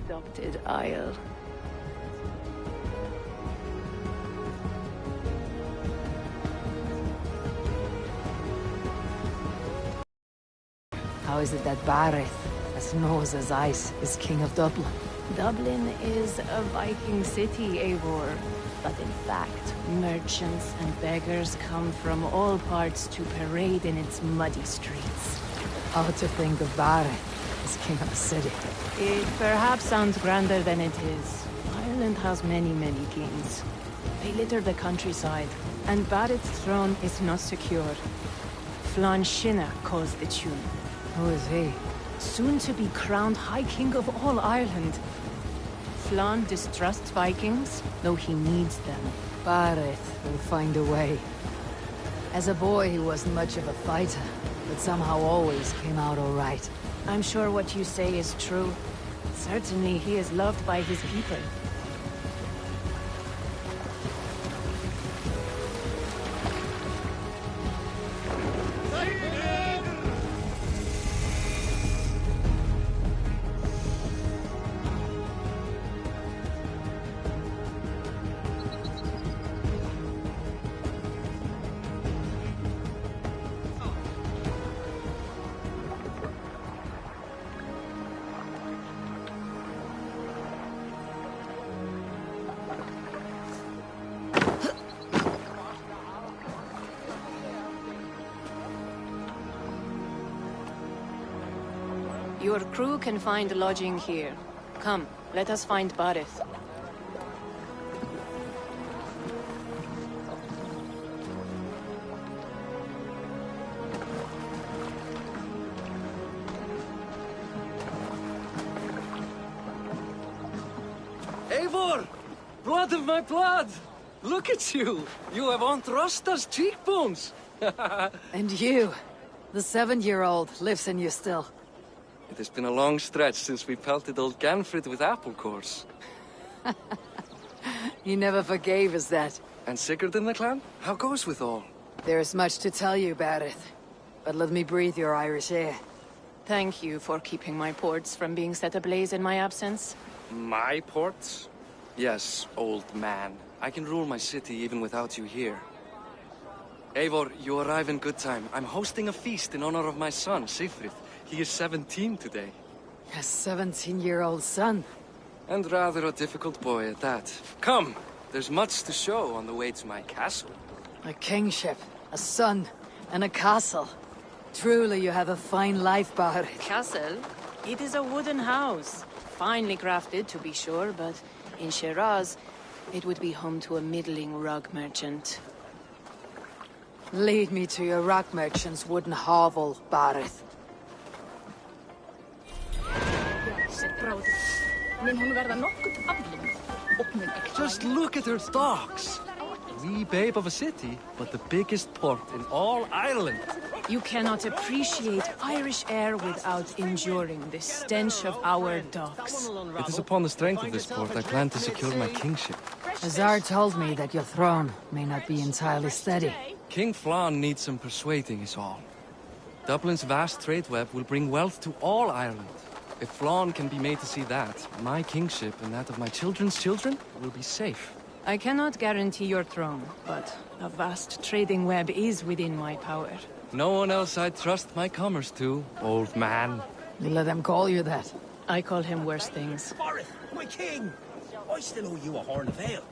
adopted isle. How is it that Bareth, as knows as ice, is king of Dublin? Dublin is a Viking city, Eivor. But in fact, merchants and beggars come from all parts to parade in its muddy streets. How to think of Bareth as king of a city? It perhaps sounds grander than it is. Ireland has many, many kings. They litter the countryside, and Bareth's throne is not secure. Flann Sinna calls the tune. Who is he? Soon to be crowned High King of all Ireland. Flann distrusts Vikings, though he needs them. Bareth will find a way. As a boy, he wasn't much of a fighter, but somehow always came out all right. I'm sure what you say is true. Certainly he is loved by his people. Your crew can find lodging here. Come, let us find Bareth. Eivor! Blood of my blood! Look at you! You have Aunt Rosta's cheekbones! And you, the 7-year-old, lives in you still. It has been a long stretch since we pelted old Ganfrid with apple cores. He never forgave us that. And Sigurd in the clan? How goes with all? There is much to tell you, Bareth. But let me breathe your Irish air. Thank you for keeping my ports from being set ablaze in my absence. My ports? Yes, old man. I can rule my city even without you here. Eivor, you arrive in good time. I'm hosting a feast in honor of my son, Sigfrid. He is 17 today. A 17-year-old son? And rather a difficult boy at that. Come! There's much to show on the way to my castle. A kingship, a son, and a castle. Truly you have a fine life, Bareth. Castle? It is a wooden house. Finely crafted, to be sure, but in Shiraz, it would be home to a middling rug merchant. Lead me to your rock merchant's wooden hovel, Bareth. Just look at her docks! Wee babe of a city, but the biggest port in all Ireland. You cannot appreciate Irish air without enduring the stench of our docks. It is upon the strength of this port I plan to secure my kingship. Azar told me that your throne may not be entirely steady. King Flann needs some persuading is all. Dublin's vast trade web will bring wealth to all Ireland. If Flann can be made to see that, my kingship and that of my children's children will be safe. I cannot guarantee your throne, but a vast trading web is within my power. No one else I'd trust my commerce to, old man. You let them call you that. I call him worse things. Bareth, my king! I still owe you a horn of ale.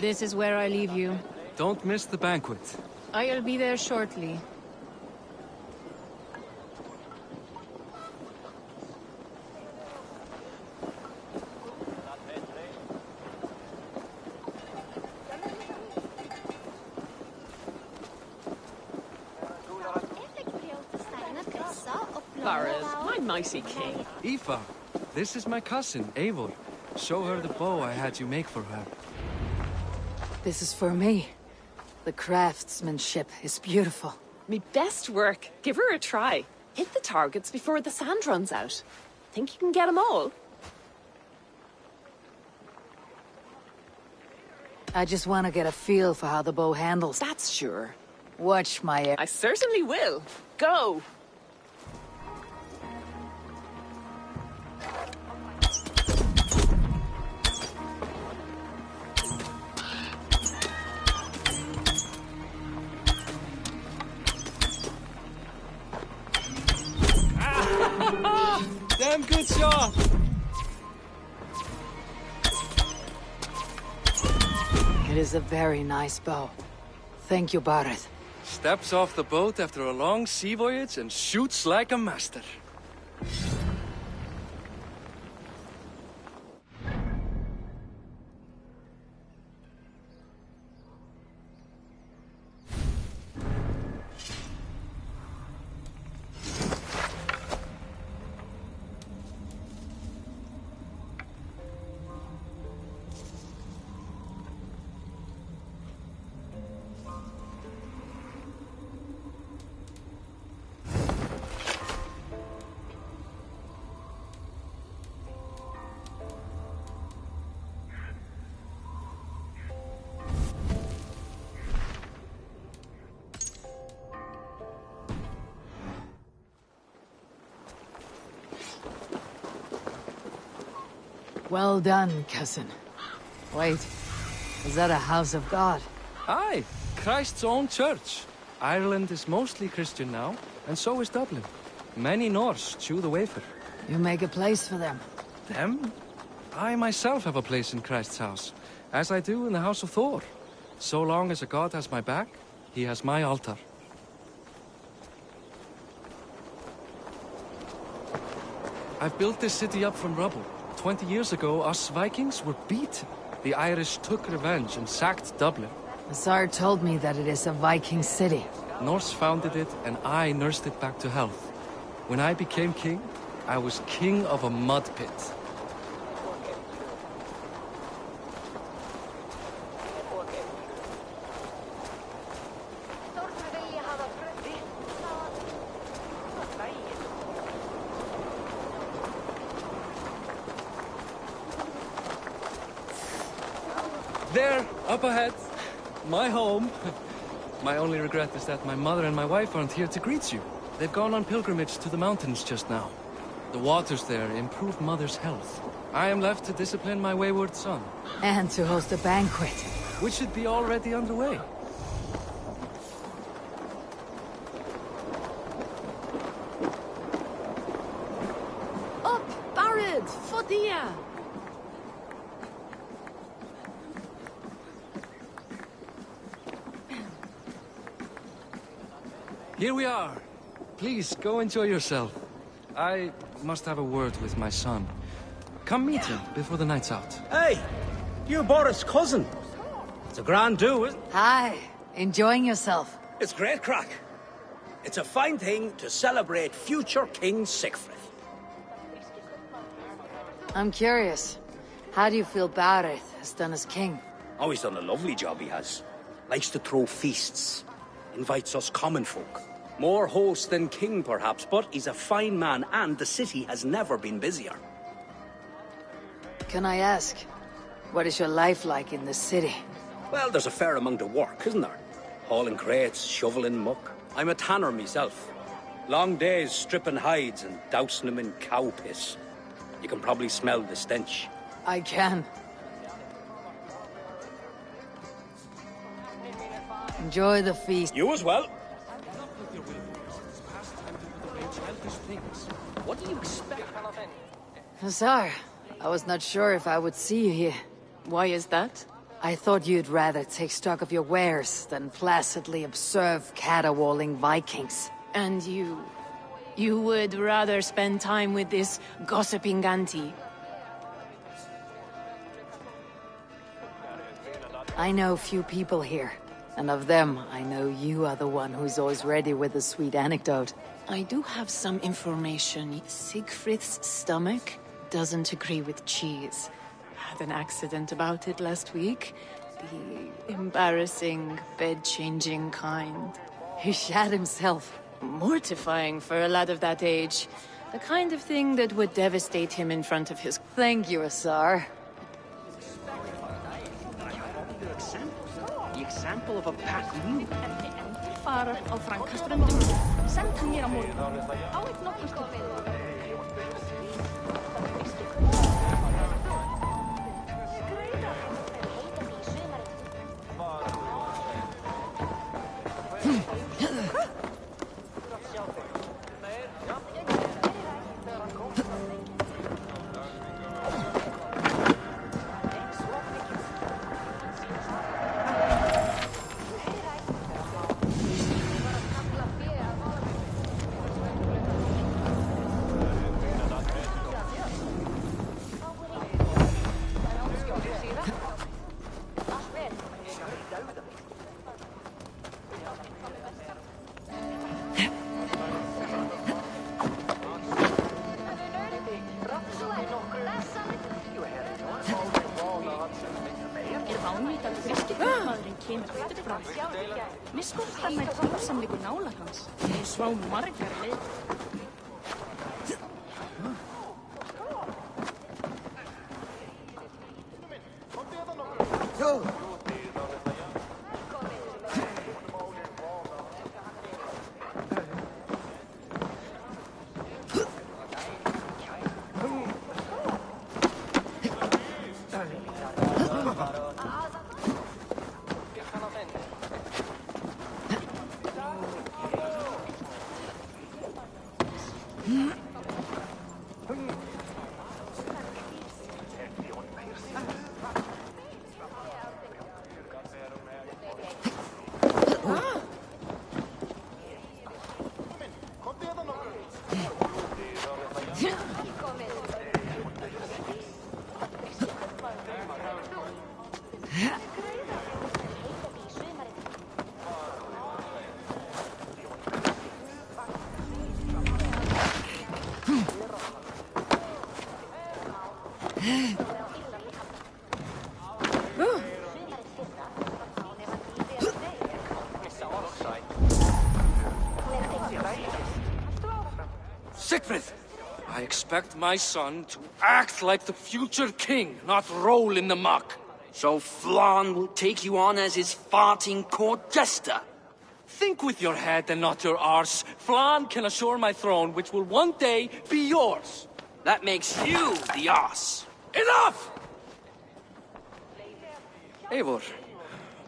This is where I leave you. Don't miss the banquet. I'll be there shortly. Bareth, my mighty king. Aoife, this is my cousin, Eivor. Show her the bow I had you make for her. This is for me. The craftsmanship is beautiful. Me best work. Give her a try. Hit the targets before the sand runs out. Think you can get them all? I just want to get a feel for how the bow handles. That's sure. Watch my air. I certainly will. Go! Damn good shot! It is a very nice bow. Thank you, Bareth. Steps off the boat after a long sea voyage and shoots like a master. Well done, cousin. Wait, is that a house of God? Aye, Christ's own church. Ireland is mostly Christian now, and so is Dublin. Many Norse chew the wafer. You make a place for them. Them? I myself have a place in Christ's house, as I do in the house of Thor. So long as a god has my back, he has my altar. I've built this city up from rubble. 20 years ago, us Vikings were beaten. The Irish took revenge and sacked Dublin. The Tsar told me that it is a Viking city. Norse founded it, and I nursed it back to health. When I became king, I was king of a mud pit. There, up ahead. My home. My only regret is that my mother and my wife aren't here to greet you. They've gone on pilgrimage to the mountains just now. The waters there improve Mother's health. I am left to discipline my wayward son. And to host a banquet. Which should be already underway. Up, Barad, Fodia! Here we are. Please, go enjoy yourself. I must have a word with my son. Come meet him before the night's out. Hey, you Boris' cousin. It's a grand do, isn't it? Hi, enjoying yourself? It's great crack. It's a fine thing to celebrate future King Sigfrid. I'm curious. How do you feel Bareth has done as king? Oh, he's done a lovely job, he has. Likes to throw feasts. Invites us common folk. More host than king, perhaps, but he's a fine man, and the city has never been busier. Can I ask, what is your life like in the city? Well, there's a fair amount of work, isn't there? Hauling crates, shoveling muck. I'm a tanner myself. Long days stripping hides and dousing them in cow piss. You can probably smell the stench. I can. Enjoy the feast. You as well. What do you expect? Hussar, I was not sure if I would see you here. Why is that? I thought you'd rather take stock of your wares than placidly observe caterwauling Vikings. And you... you would rather spend time with this gossiping auntie? I know few people here, and of them, I know you are the one who's always ready with a sweet anecdote. I do have some information. Siegfried's stomach doesn't agree with cheese. Had an accident about it last week. The embarrassing, bed-changing kind. He shat himself. Mortifying for a lad of that age. The kind of thing that would devastate him in front of his... Thank you, Hussar. The example of a pack mule. Fara á Frankaströndum. Send hann mér á morgun. Á eitt nokkuð Mis kohta näid kuulsam nagu naulakans. Svau margar leid. Siegfried! I expect my son to act like the future king, not roll in the muck. So Flann will take you on as his farting court jester? Think with your head and not your arse. Flann can assure my throne, which will one day be yours. That makes you the ass. Enough! Eivor,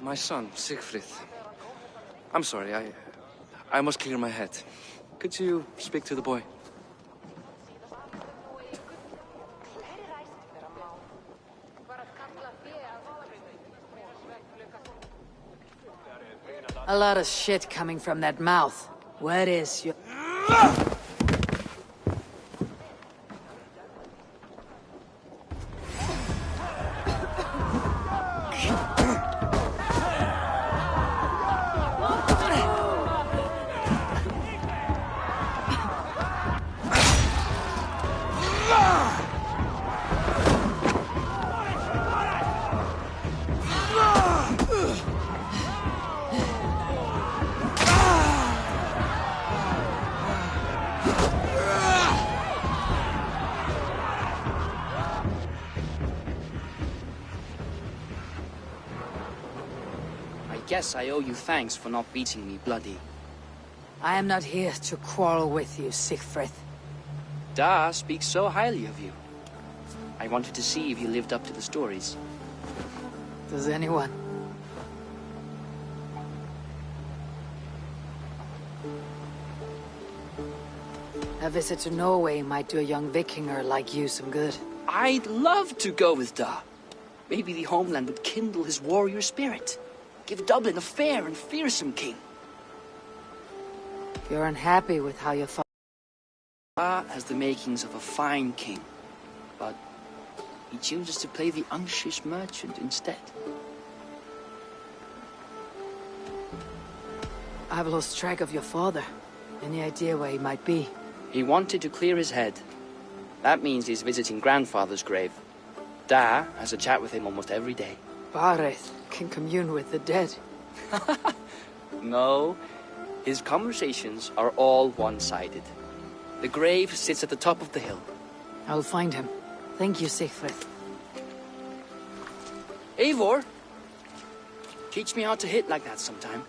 my son, Siegfried. I'm sorry, I must clear my head. Could you speak to the boy? A lot of shit coming from that mouth. Where is your... I guess I owe you thanks for not beating me bloody. I am not here to quarrel with you, Siegfried. Da speaks so highly of you. I wanted to see if you lived up to the stories. Does anyone? A visit to Norway might do a young Vikinger like you some good. I'd love to go with Da. Maybe the homeland would kindle his warrior spirit. Give Dublin a fair and fearsome king. You're unhappy with how your father... Da has the makings of a fine king, but he chooses to play the unctuous merchant instead. I've lost track of your father. Any idea where he might be? He wanted to clear his head. That means he's visiting grandfather's grave. Da has a chat with him almost every day. Bareth can commune with the dead. No, his conversations are all one-sided. The grave sits at the top of the hill. I'll find him. Thank you, Siegfried. Eivor, teach me how to hit like that sometime.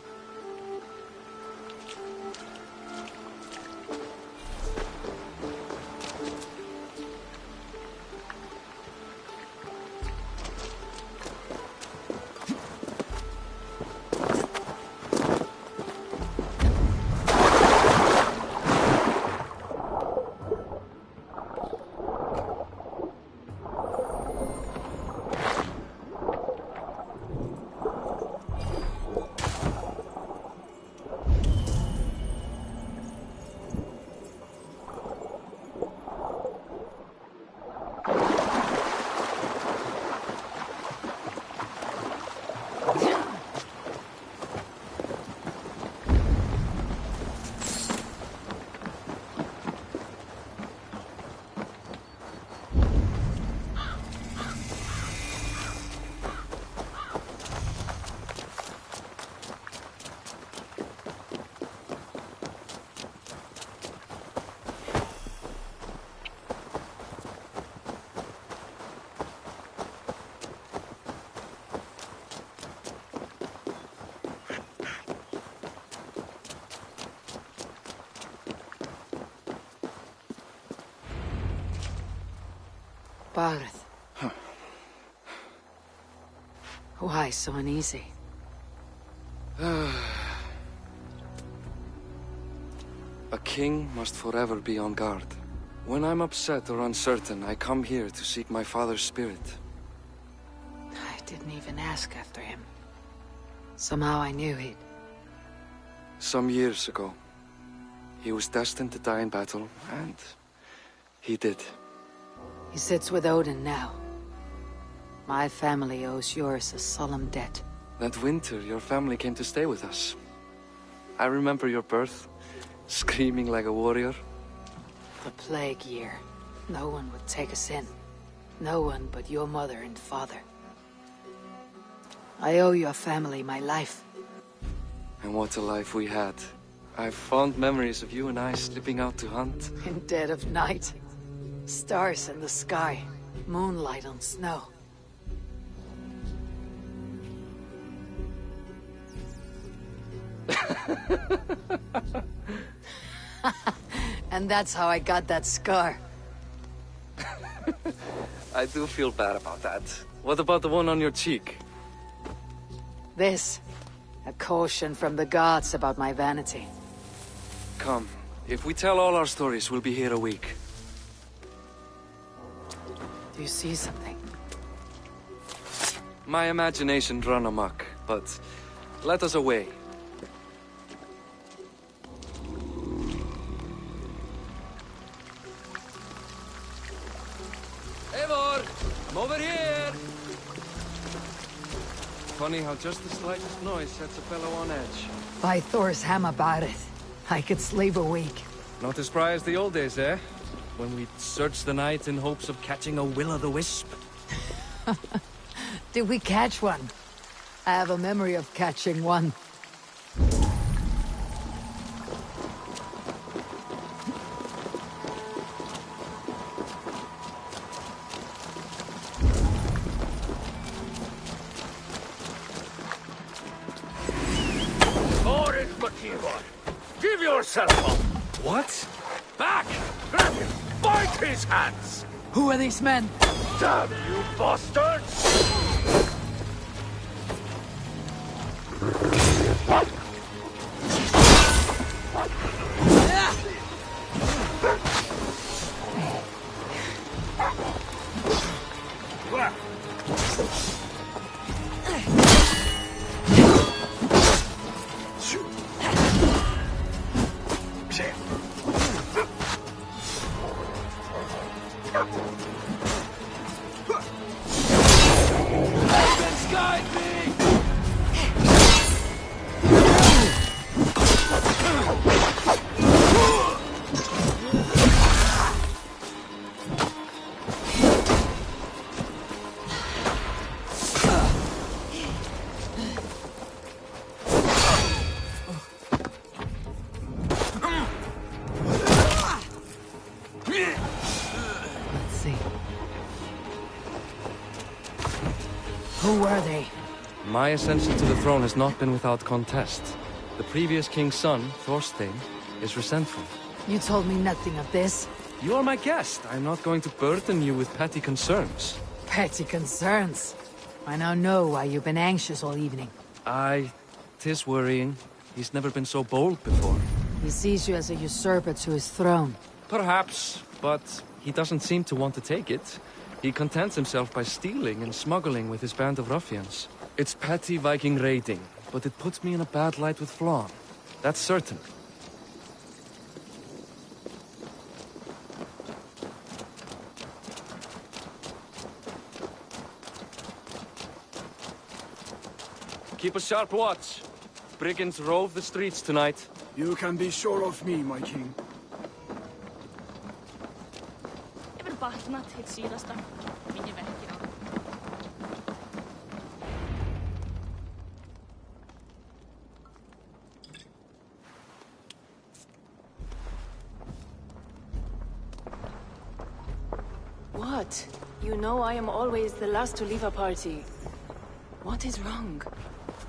Barth. Why so uneasy? A king must forever be on guard. When I'm upset or uncertain, I come here to seek my father's spirit. I didn't even ask after him. Somehow I knew he'd... Some years ago, he was destined to die in battle, and he did. He sits with Odin now. My family owes yours a solemn debt. That winter, your family came to stay with us. I remember your birth, screaming like a warrior. The plague year. No one would take us in. No one but your mother and father. I owe your family my life. And what a life we had. I have fond memories of you and I slipping out to hunt. In dead of night. Stars in the sky. Moonlight on snow. And that's how I got that scar. I do feel bad about that. What about the one on your cheek? This. A caution from the gods about my vanity. Come. If we tell all our stories, we'll be here a week. Do you see something? My imagination run amok, but let us away. Eivor! I'm over here! Funny how just the slightest noise sets a fellow on edge. By Thor's hammer, Barith. I could sleep a week. Not as spry as the old days, eh? When we'd search the night in hopes of catching a will-o'-the-wisp. Did we catch one? I have a memory of catching one. Give yourself up! What? Back! Grab him! Bite his hands! Who are these men? Damn you bastards! Who were they? My ascension to the throne has not been without contest. The previous king's son, Thorstein, is resentful. You told me nothing of this. You are my guest. I'm not going to burden you with petty concerns. Petty concerns. I now know why you've been anxious all evening. Tis worrying. He's never been so bold before. He sees you as a usurper to his throne. Perhaps, but he doesn't seem to want to take it. He contents himself by stealing and smuggling with his band of ruffians. It's petty Viking raiding, but it puts me in a bad light with Flann. That's certain. Keep a sharp watch. Brigands rove the streets tonight. You can be sure of me, my king. Jeg vil bare snart til sydøsten. Mine verker. What? You know I am always the last to leave a party. What is wrong?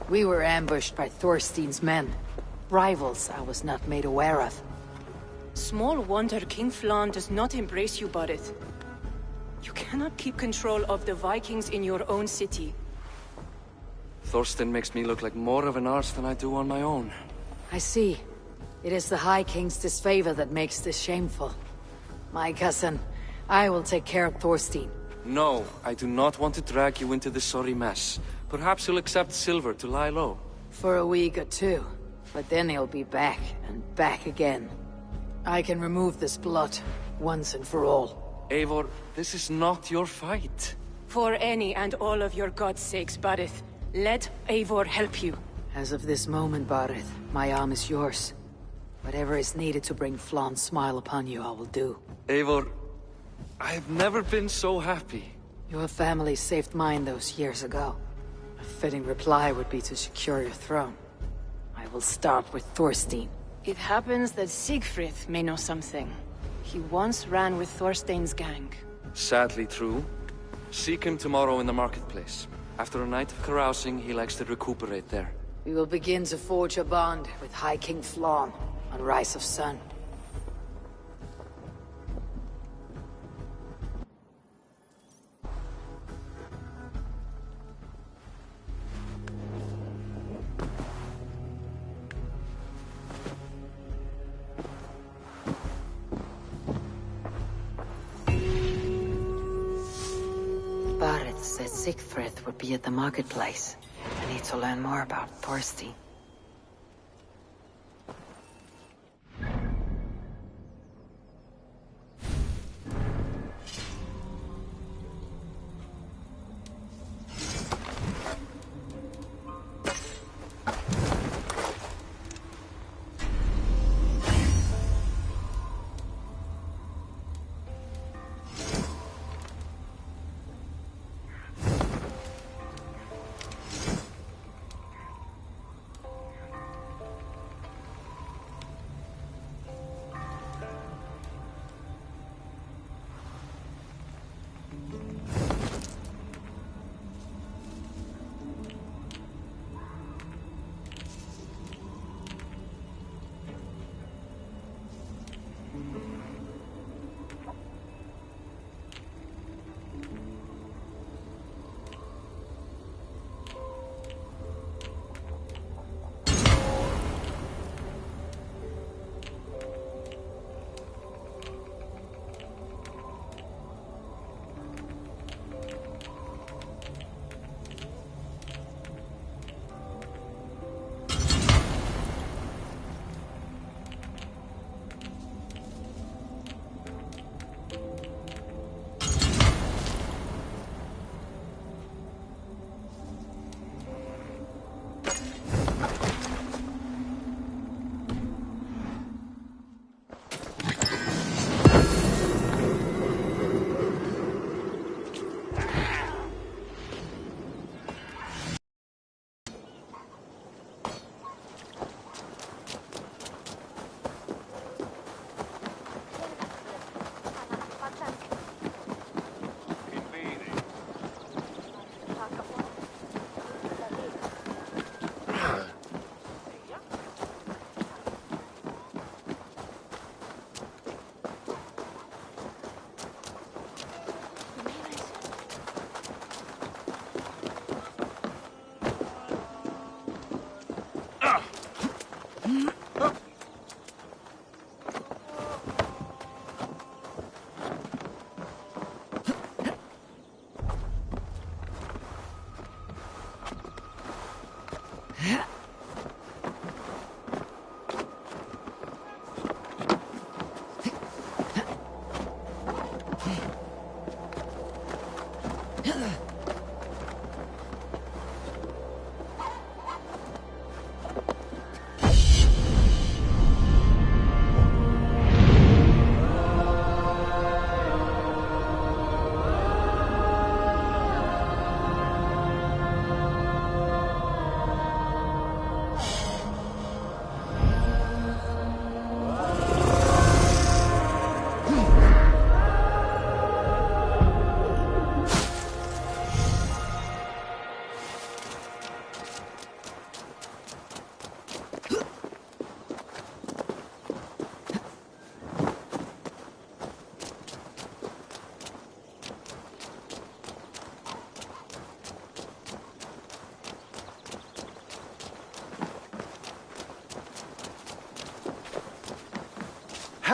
We were ambushed by Thorstein's men. Rivals I was not made aware of. Small wonder King Flann does not embrace you, Barith. You cannot keep control of the Vikings in your own city. Thorstein makes me look like more of an arse than I do on my own. I see. It is the High King's disfavor that makes this shameful. My cousin, I will take care of Thorstein. No, I do not want to drag you into this sorry mess. Perhaps you'll accept silver to lie low. For a week or two. But then he'll be back, and back again. I can remove this blot, once and for all. Eivor, this is not your fight. For any and all of your god's sakes, Barith, let Eivor help you. As of this moment, Barith, my arm is yours. Whatever is needed to bring Flan's smile upon you, I will do. Eivor, I have never been so happy. Your family saved mine those years ago. A fitting reply would be to secure your throne. I will start with Thorstein. It happens that Siegfried may know something. He once ran with Thorstein's gang. Sadly true. Seek him tomorrow in the marketplace. After a night of carousing, he likes to recuperate there. We will begin to forge a bond with High King Flan on Rise of Sun. Barith said Siegfried would be at the marketplace. I need to learn more about Thorstein.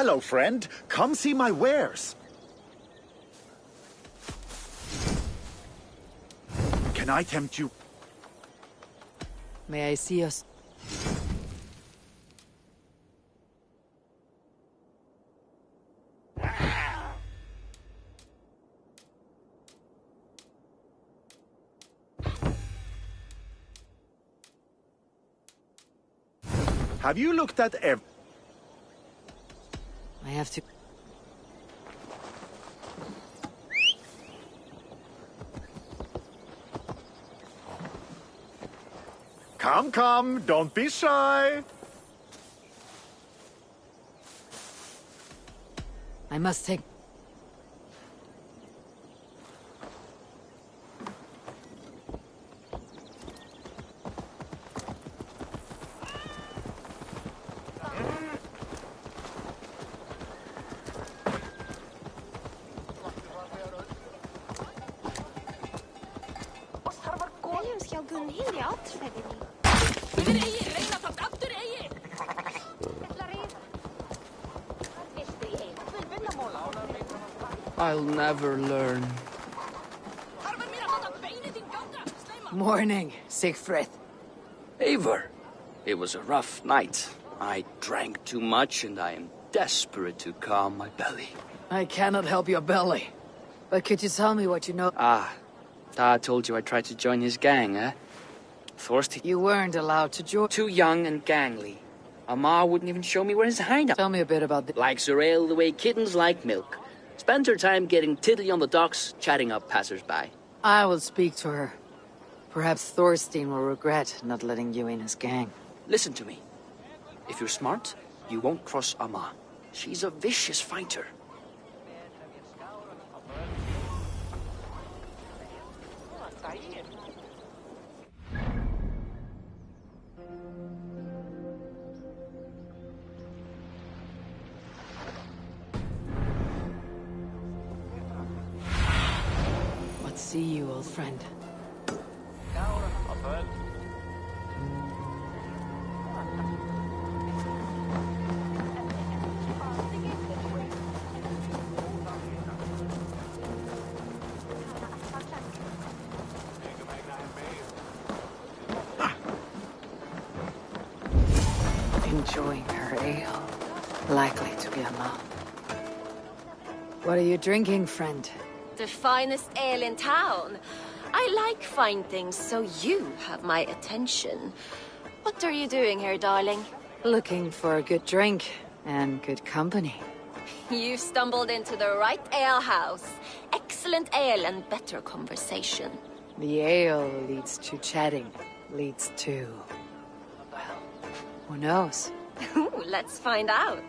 Hello, friend. Come see my wares. Can I tempt you? May I see us? Have you looked at I have to... Come, don't be shy. I must take... I'll never learn. Morning, Siegfried. Eivor, it was a rough night. I drank too much and I am desperate to calm my belly. I cannot help your belly. But could you tell me what you know? Dad told you I tried to join his gang, eh? Thirsty. You weren't allowed to join. Too young and gangly. Ma wouldn't even show me where his hideout. Tell me a bit about the... Likes her ale the way kittens like milk. Spends her time getting tiddly on the docks, chatting up passers-by. I will speak to her. Perhaps Thorstein will regret not letting you in his gang. Listen to me. If you're smart, you won't cross Amma. She's a vicious fighter. See you, old friend. Enjoying her ale. Likely to be a mom. What are you drinking, friend? The finest ale in town. I like fine things, so you have my attention. What are you doing here, darling? Looking for a good drink and good company. You've stumbled into the right alehouse. Excellent ale and better conversation. The ale leads to chatting, leads to... well, who knows? Ooh, let's find out.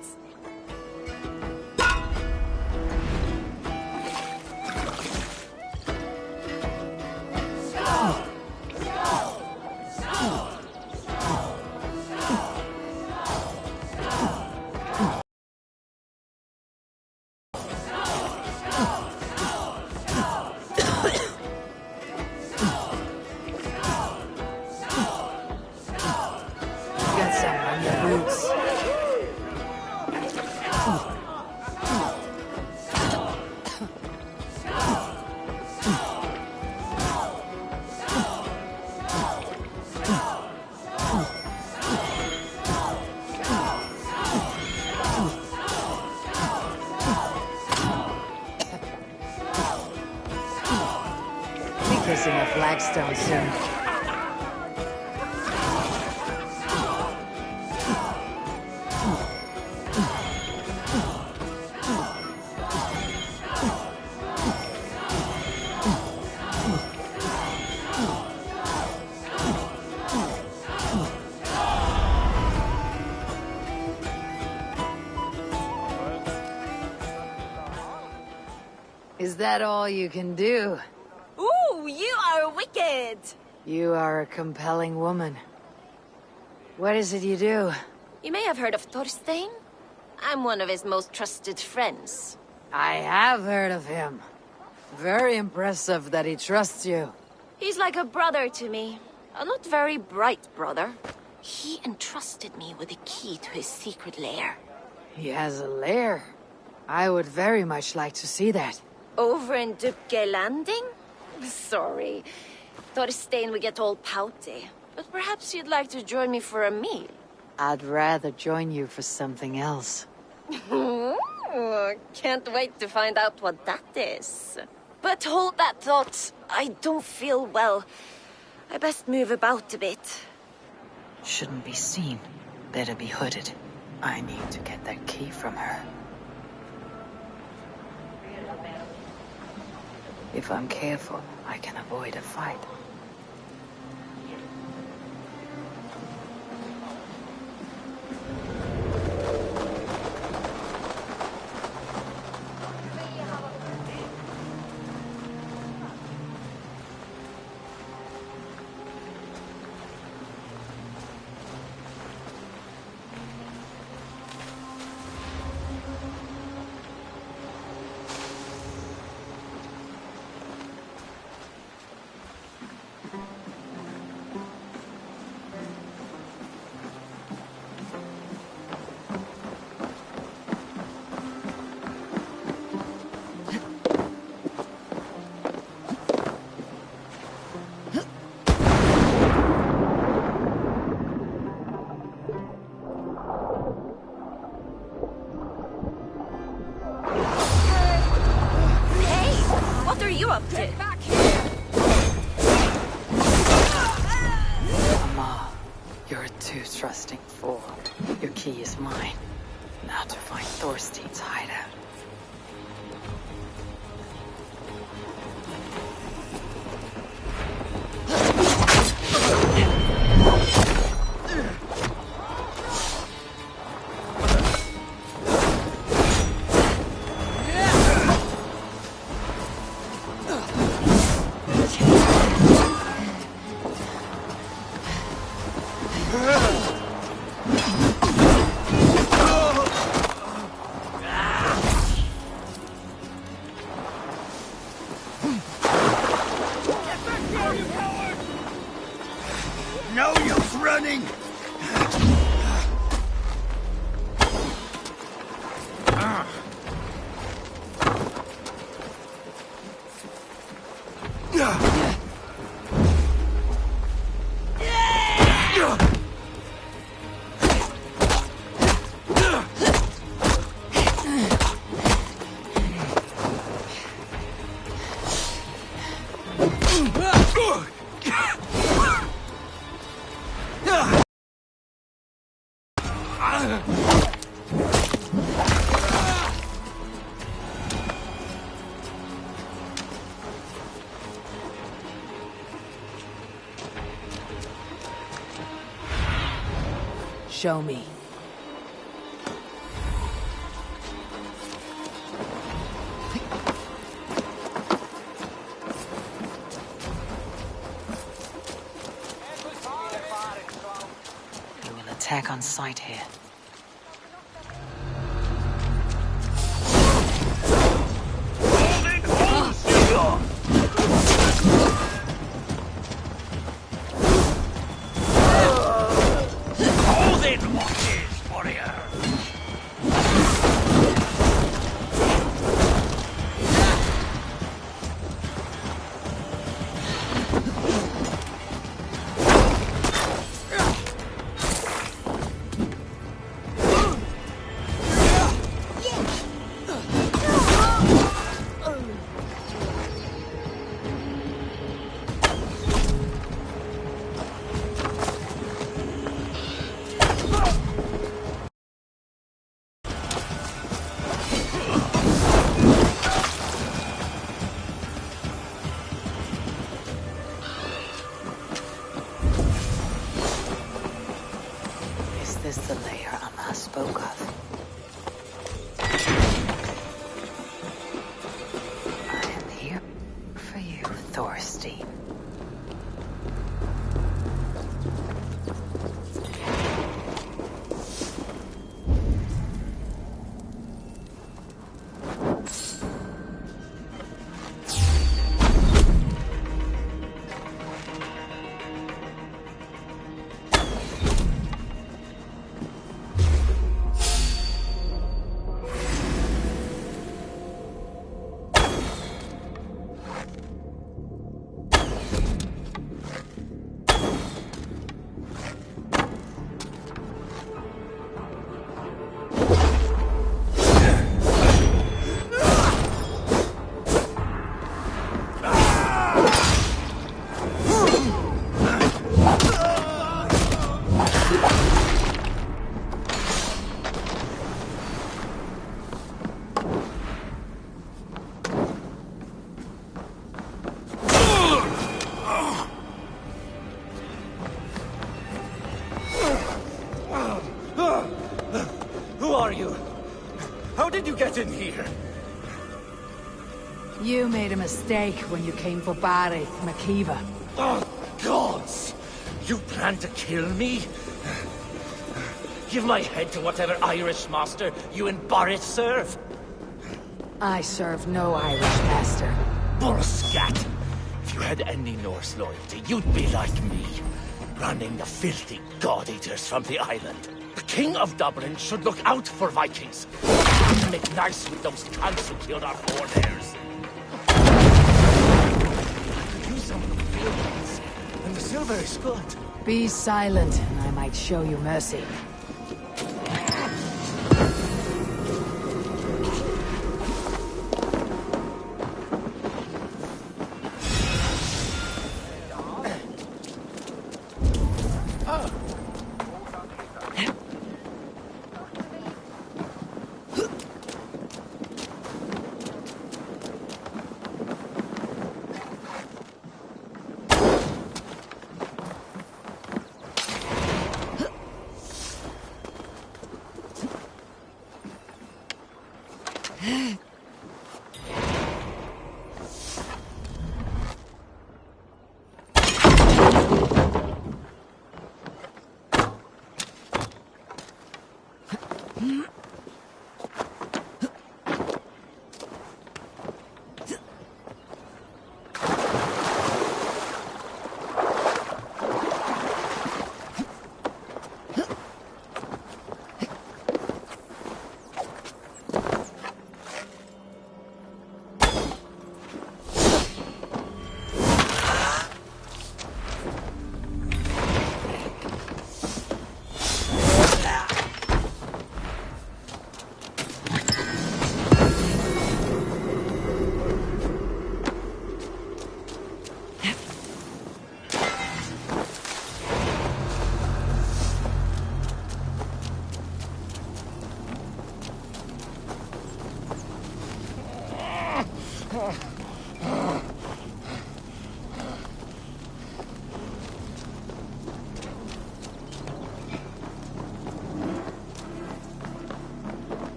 Kissing a flagstone soon. Is that all you can do? Ooh, you are wicked! You are a compelling woman. What is it you do? You may have heard of Thorstein. I'm one of his most trusted friends. I have heard of him. Very impressive that he trusts you. He's like a brother to me. A not very bright brother. He entrusted me with the key to his secret lair. He has a lair. I would very much like to see that. Over in Dupke Landing? Sorry. Thought Stein would get all pouty. But perhaps you'd like to join me for a meal? I'd rather join you for something else. Can't wait to find out what that is. But hold that thought. I don't feel well. I best move about a bit. Shouldn't be seen. Better be hooded. I need to get that key from her. If I'm careful, I can avoid a fight. Trusting fool. Your key is mine. Now to find Thorstein's hideout. Show me. We will attack on sight here. Get in here! You made a mistake when you came for Barith, Makiva. Oh, gods! You plan to kill me? Give my head to whatever Irish master you and Barith serve. I serve no Irish master. Bullscat! If you had any Norse loyalty, you'd be like me, running the filthy god-eaters from the island. The King of Dublin should look out for Vikings. Make nice with those cunts who killed our forebears. I could use some of the fields, and the silver is good. Be silent, and I might show you mercy.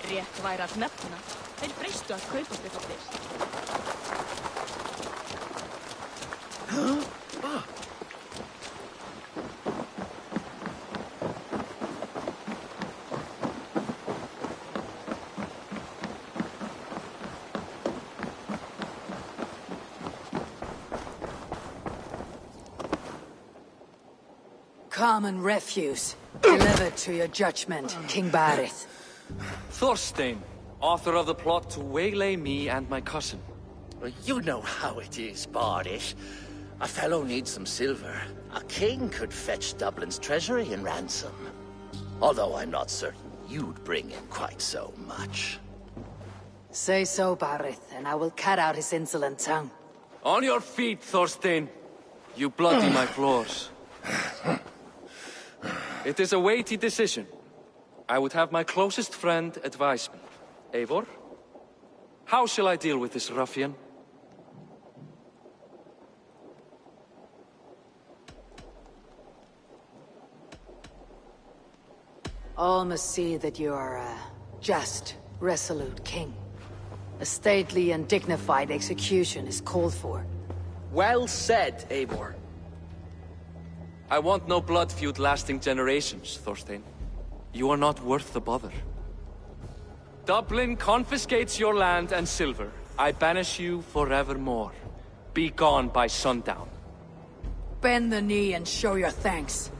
Rétt væri að nefna. Þeir breystu að kaupa fyrir fyrst. Common refuse. Delivered to your judgment, King Barith. Thorstein, author of the plot to waylay me and my cousin. You know how it is, Bardish. A fellow needs some silver. A king could fetch Dublin's treasury in ransom. Although I'm not certain you'd bring in quite so much. Say so, Barith, and I will cut out his insolent tongue. On your feet, Thorstein. You bloody my floors. It is a weighty decision. I would have my closest friend advise me. Eivor, how shall I deal with this ruffian? All must see that you are a just, resolute king. A stately and dignified execution is called for. Well said, Eivor. I want no blood feud lasting generations, Thorstein. You are not worth the bother. Dublin confiscates your land and silver. I banish you forevermore. Be gone by sundown. Bend the knee and show your thanks.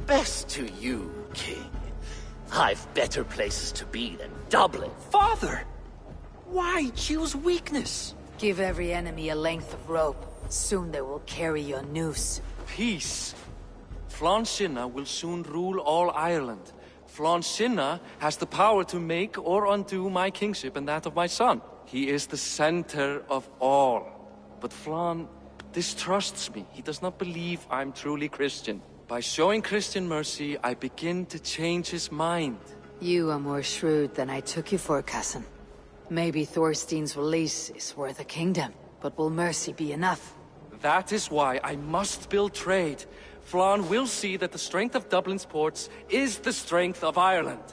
Best to you, King. I've better places to be than Dublin. Father! Why choose weakness? Give every enemy a length of rope. Soon they will carry your noose. Peace. Flann Sinna will soon rule all Ireland. Flann Sinna has the power to make or undo my kingship and that of my son. He is the center of all. But Flann distrusts me. He does not believe I'm truly Christian. By showing Christian mercy, I begin to change his mind. You are more shrewd than I took you for, cousin. Maybe Thorstein's release is worth a kingdom, but will mercy be enough? That is why I must build trade. Flann will see that the strength of Dublin's ports is the strength of Ireland.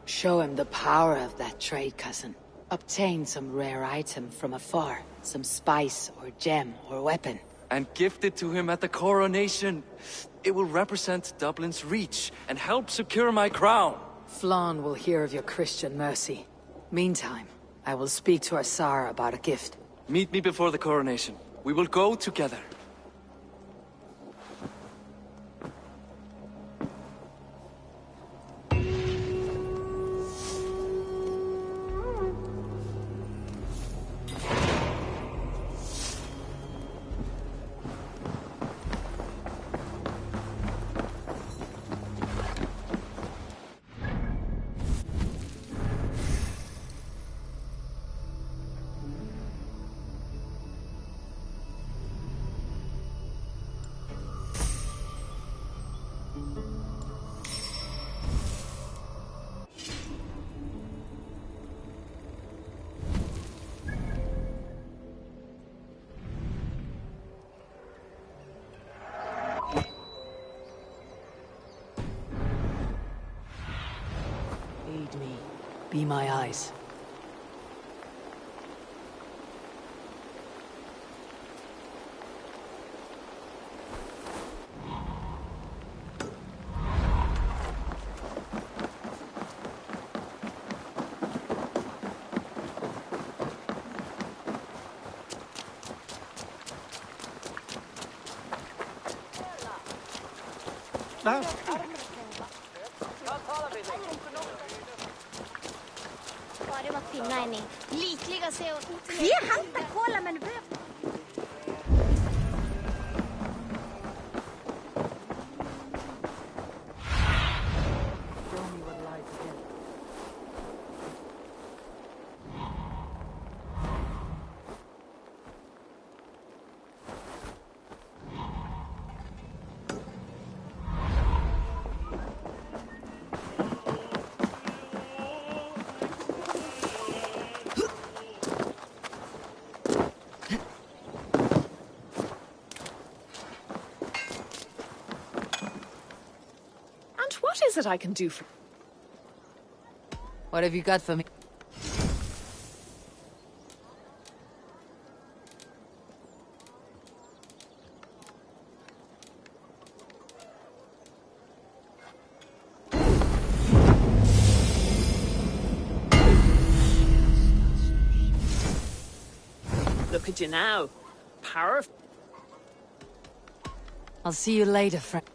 Show him the power of that trade, cousin. Obtain some rare item from afar, some spice or gem or weapon. And gift it to him at the coronation. It will represent Dublin's reach and help secure my crown. Flann will hear of your Christian mercy. Meantime, I will speak to our Tsar about a gift. Meet me before the coronation. We will go together. Aid me. Be my eyes. Bare å finne en i. Likelig å se og... Vi henter kåla, men vøp. What is it I can do for... What have you got for me? Look at you now. Power... I'll see you later, friend.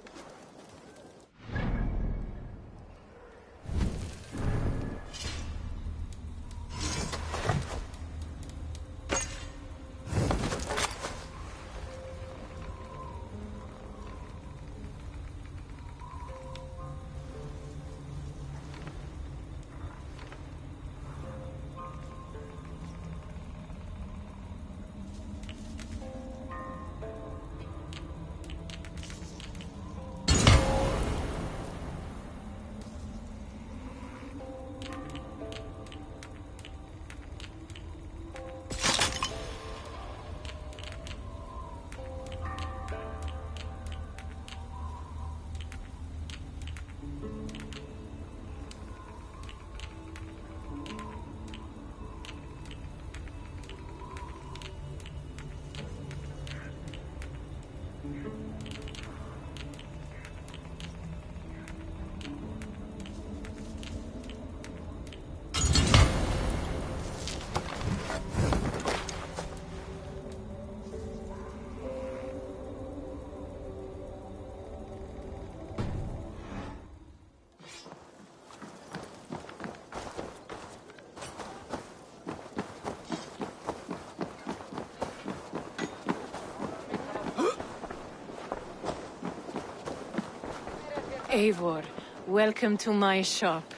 Eivor, welcome to my shop.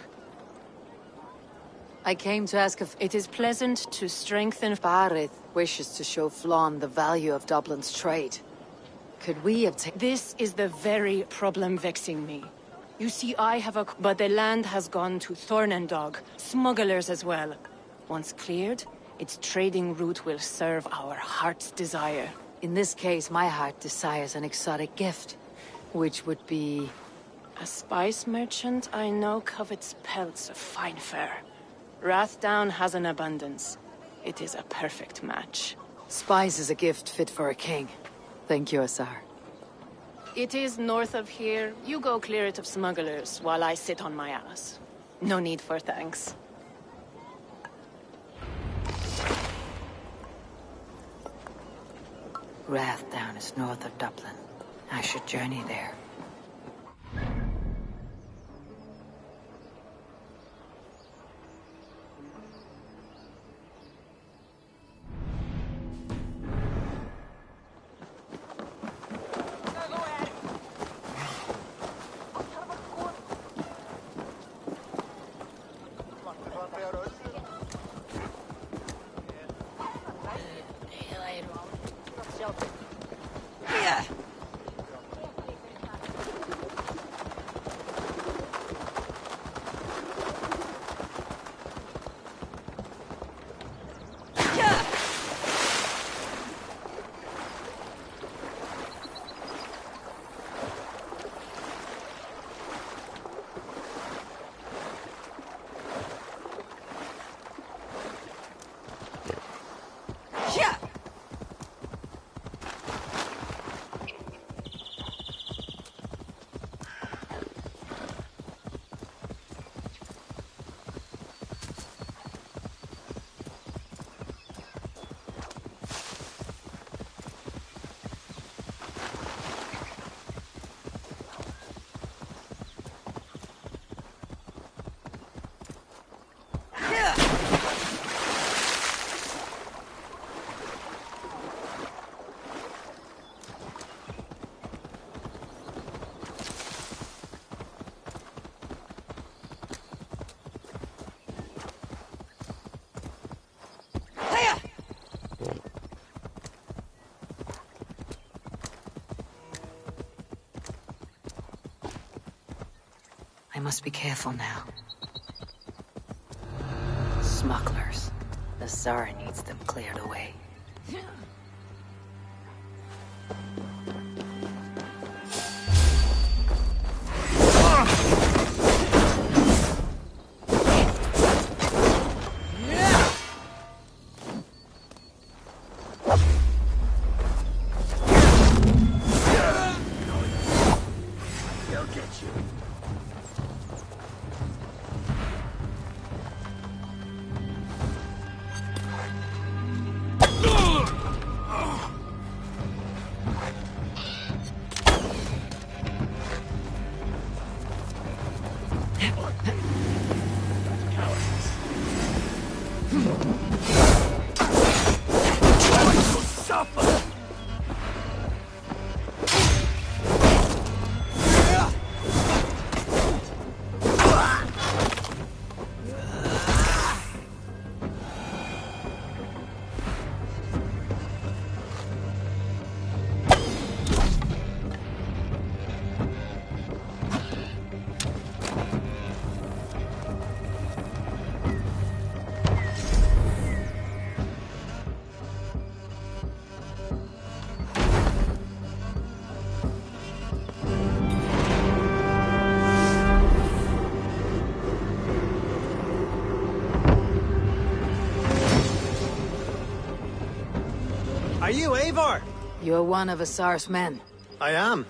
I came to ask if It is pleasant to strengthen... Barith wishes to show Flann the value of Dublin's trade. Could we obtain... This is the very problem vexing me. You see, I have a... But the land has gone to Thorn and Dog, smugglers as well. Once cleared, its trading route will serve our heart's desire. In this case, my heart desires an exotic gift, which would be... A spice merchant I know covets pelts of fine fur. Rathdown has an abundance. It is a perfect match. Spice is a gift fit for a king. Thank you, Azar. It is north of here. You go clear it of smugglers while I sit on my ass. No need for thanks. Rathdown is north of Dublin. I should journey there. I must be careful now. Smugglers. The Tsar needs them cleared away. Are you Eivor? You're one of Azar's men. I am.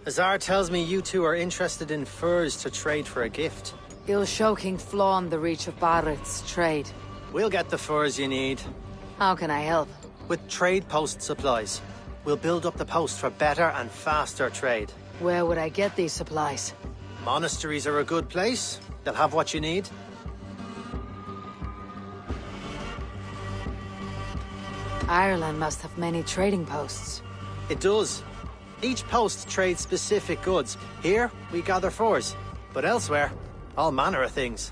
Azar tells me you two are interested in furs to trade for a gift. He'll show King Flann the reach of Barith's trade. We'll get the furs you need. How can I help? With trade post supplies. We'll build up the post for better and faster trade. Where would I get these supplies? Monasteries are a good place. They'll have what you need. Ireland must have many trading posts. It does. Each post trades specific goods. Here, we gather furs. But elsewhere, all manner of things.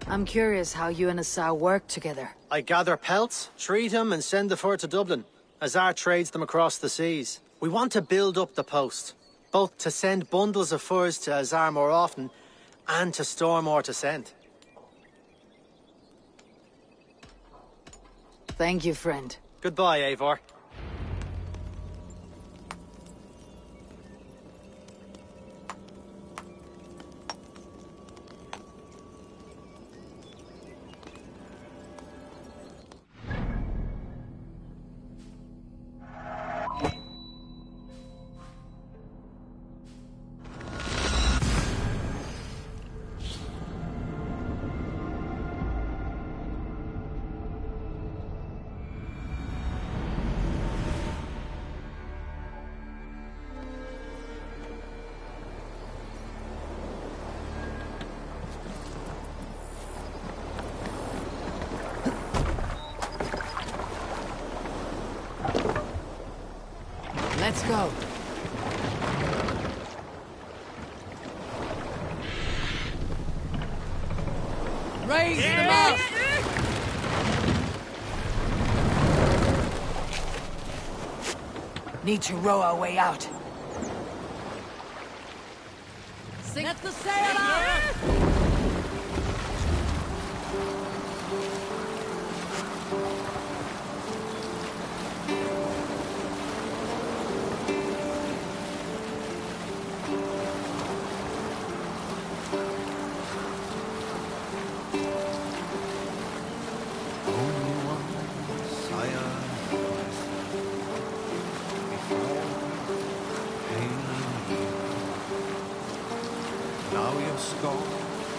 I'm curious how you and Azar work together. I gather pelts, treat them, and send the fur to Dublin. Azar trades them across the seas. We want to build up the post, both to send bundles of furs to Azar more often, and to store more to send. Thank you, friend. Goodbye, Eivor. Let's go. Raise them up! Need to row our way out. Set the sail up! Now your skull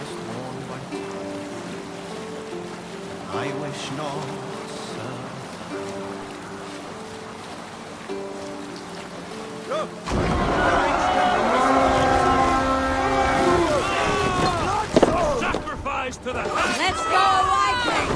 is worn by time. I wish not, sir. Sacrifice to the... Let's go, Viking!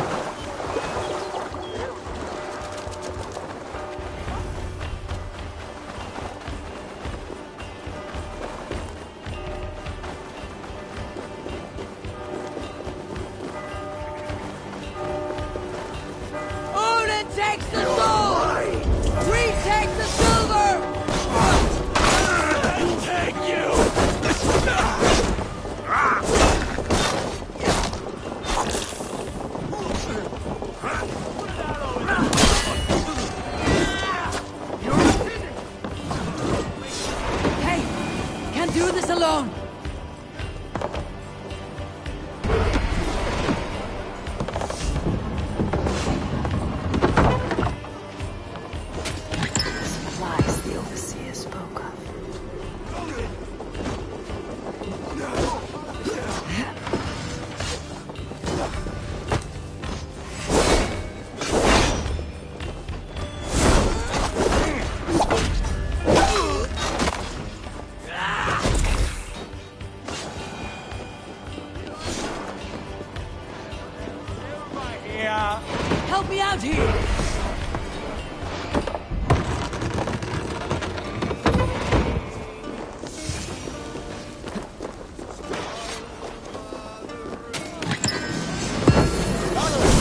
Takes the gold! We take the silver! Take you! Hey! Can't do this alone! Help me out here!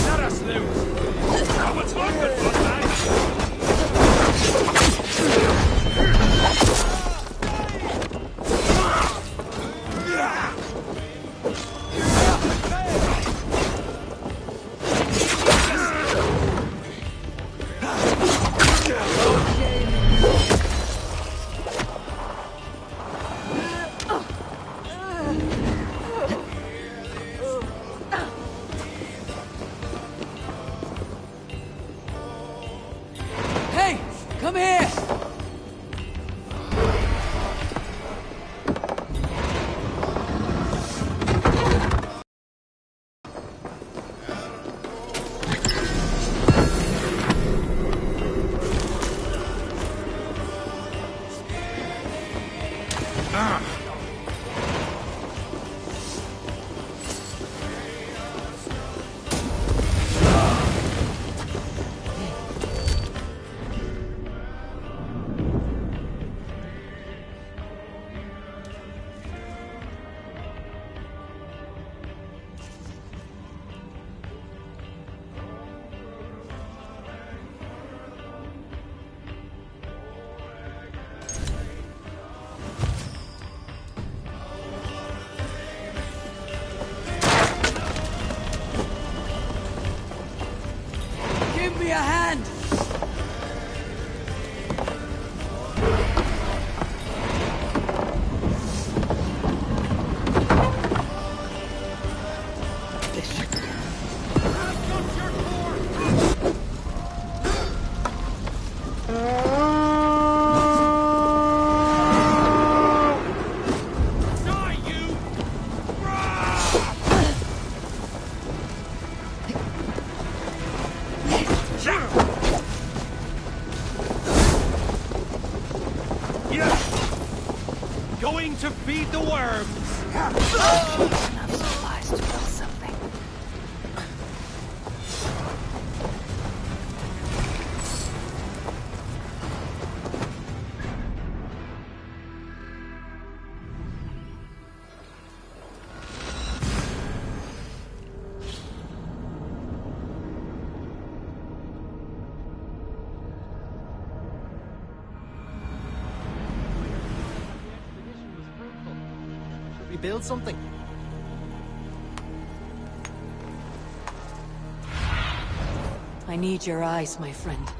Let us loose! How much longer, bloodbag? me a hand! Going to feed the worms! Enough supplies to build something. Build something. I need your eyes, my friend.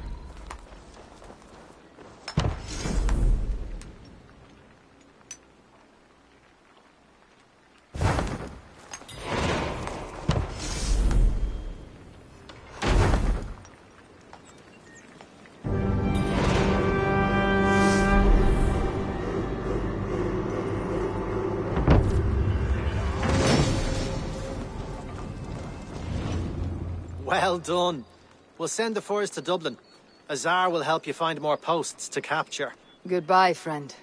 Well done. We'll send the furs to Dublin. Azar will help you find more posts to capture. Goodbye, friend.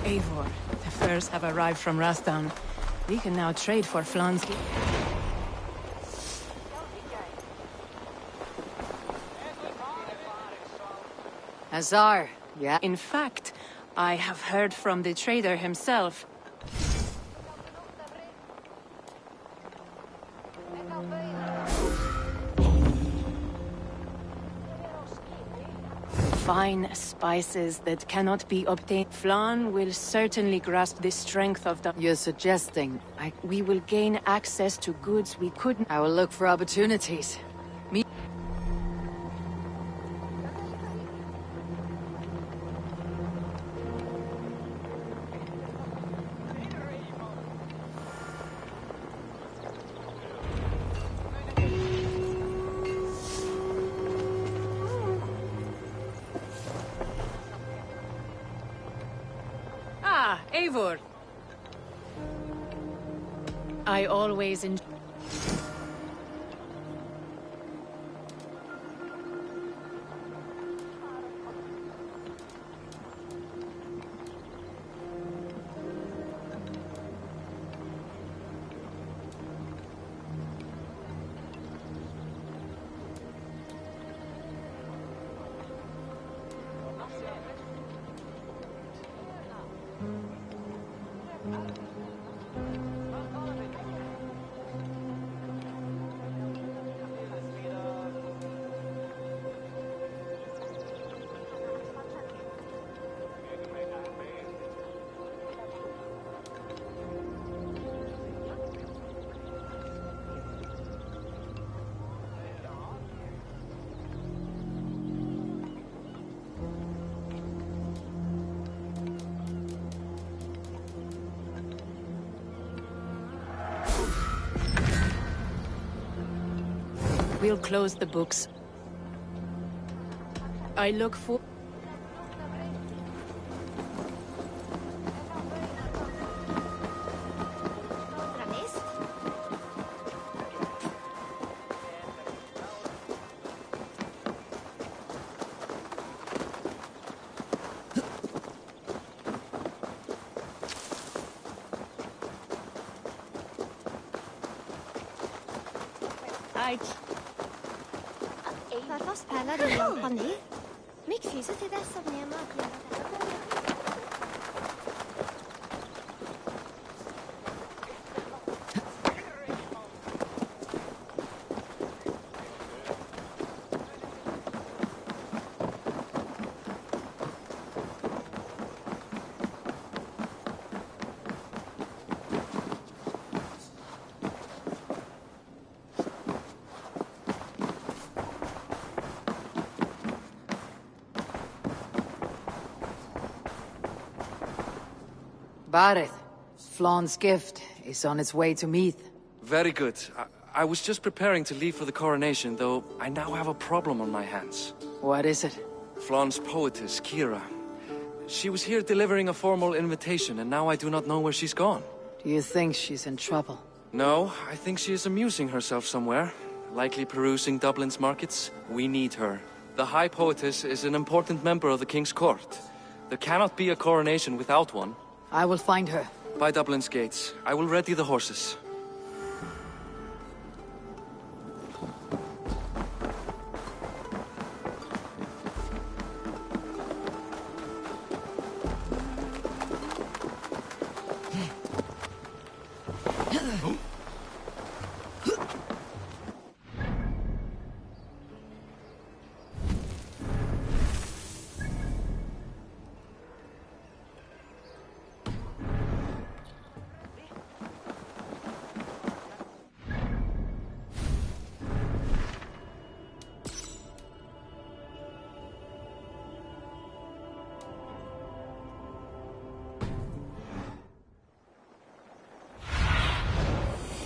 Eivor, the furs have arrived from Rastown. We can now trade for Flan's. Azar, yeah? In fact, I have heard from the trader himself. Fine spices that cannot be obtained. Flan will certainly grasp the strength of the... You're suggesting we will gain access to goods we couldn't... I will look for opportunities. Eivor. I always enjoy. We'll close the books. I look for... Varför spelar du champagne? Mycket fiser till dess av ner magen. Barith, Flawn's gift is on its way to Meath. Very good. I was just preparing to leave for the coronation, though I now have a problem on my hands. What is it? Flawn's poetess, Kira. She was here delivering a formal invitation, and now I do not know where she's gone. Do you think she's in trouble? No, I think she is amusing herself somewhere. Likely perusing Dublin's markets. We need her. The High Poetess is an important member of the King's Court. There cannot be a coronation without one. I will find her. By Dublin's gates. I will ready the horses.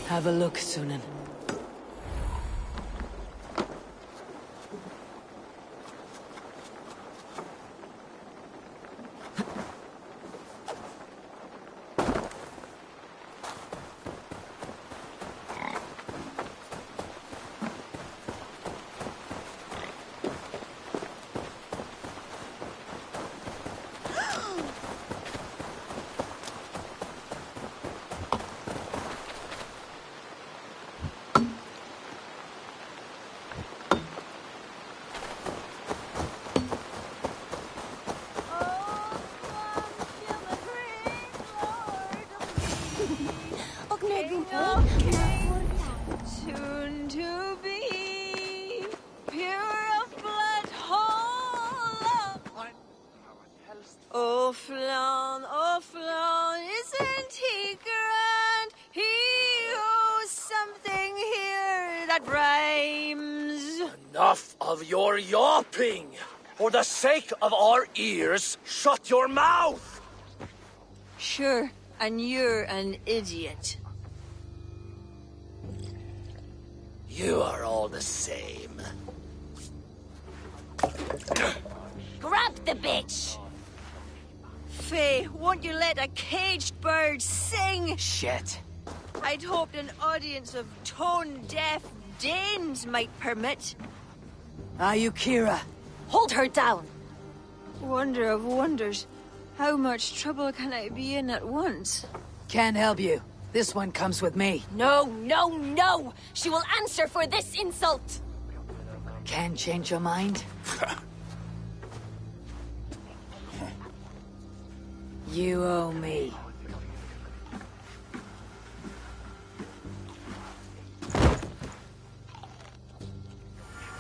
Have a look, Sunan. Soon to be pure of blood, whole of... Oh, Flan, isn't he grand? He owes something here that rhymes. Enough of your yawping! For the sake of our ears, shut your mouth! Sure, and you're an idiot. You are all the same. Grab the bitch! Faye, won't you let a caged bird sing? Shit. I'd hoped an audience of tone-deaf Danes might permit. Kira. Hold her down. Wonder of wonders. How much trouble can I be in at once? Can't help you. This one comes with me. No, no, no! She will answer for this insult! Can't change your mind? You owe me.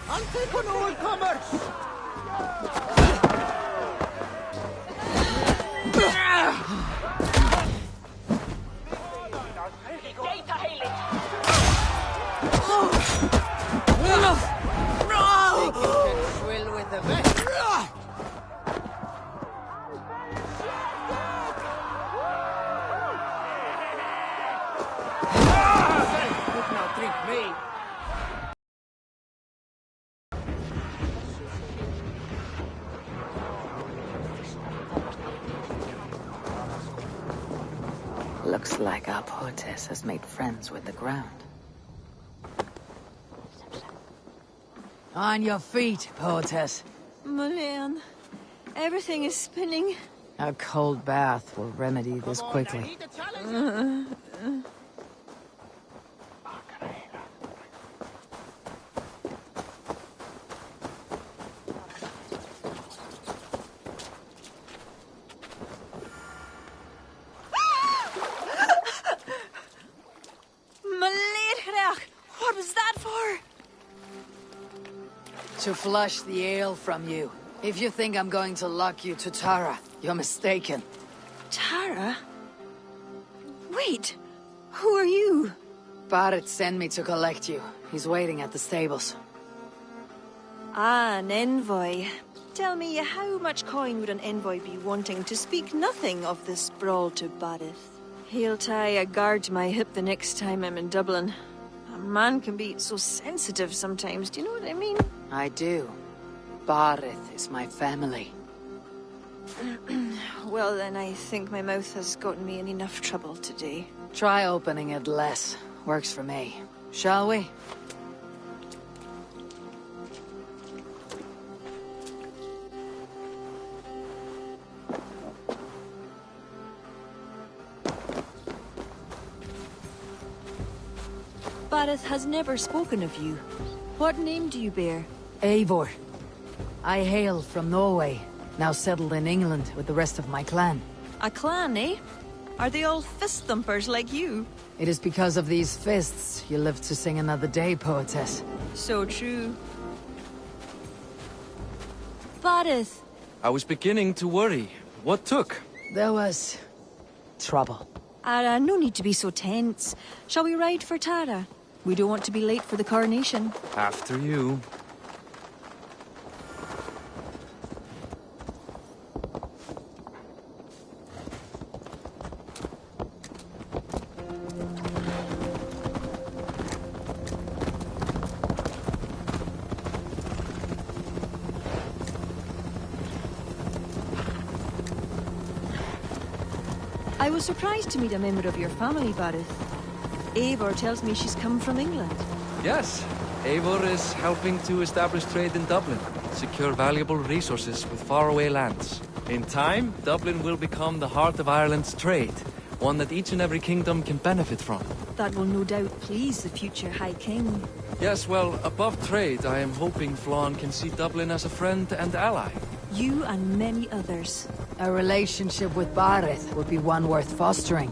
I'm taking all comers! Looks like our poetess has made friends with the ground. On your feet, poetess. Mulan, everything is spinning. A cold bath will remedy this quickly. What was that for? To flush the ale from you. If you think I'm going to lock you to Tara, you're mistaken. Tara? Wait, who are you? Barrett sent me to collect you. He's waiting at the stables. Ah, an envoy. Tell me, how much coin would an envoy be wanting to speak nothing of this brawl to Barrett? He'll tie a guard to my hip the next time I'm in Dublin. A man can be so sensitive sometimes, do you know what I mean? I do. Barrett is my family. Well, then I think my mouth has gotten me in enough trouble today. Try opening it less. Works for me. Shall we? Barrett has never spoken of you. What name do you bear? Eivor. I hail from Norway, now settled in England with the rest of my clan. A clan, eh? Are they all fist thumpers like you? It is because of these fists you live to sing another day, poetess. So true. Barrett. I was beginning to worry. What took? There was... trouble. No need to be so tense. Shall we ride for Tara? We don't want to be late for the coronation. After you. I was surprised to meet a member of your family, Barrett. Eivor tells me she's come from England. Yes. Eivor is helping to establish trade in Dublin, secure valuable resources with faraway lands. In time, Dublin will become the heart of Ireland's trade, one that each and every kingdom can benefit from. That will no doubt please the future High King. Yes, well, above trade, I am hoping Flann can see Dublin as a friend and ally. You and many others. A relationship with Barrett would be one worth fostering.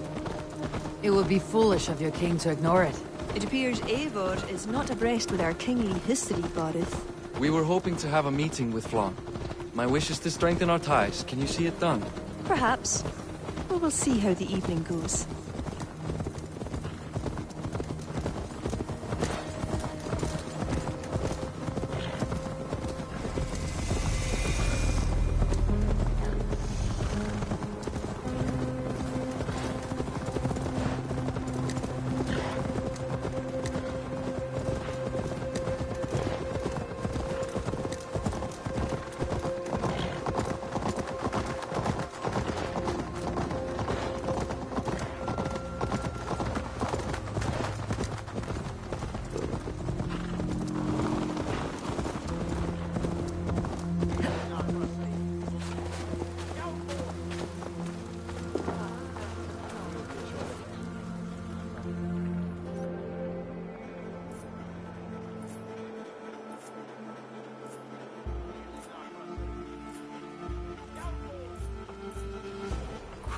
It would be foolish of your king to ignore it. It appears Eivor is not abreast with our kingly history, Barrett. We were hoping to have a meeting with Flann. My wish is to strengthen our ties. Can you see it done? Perhaps. We will see how the evening goes.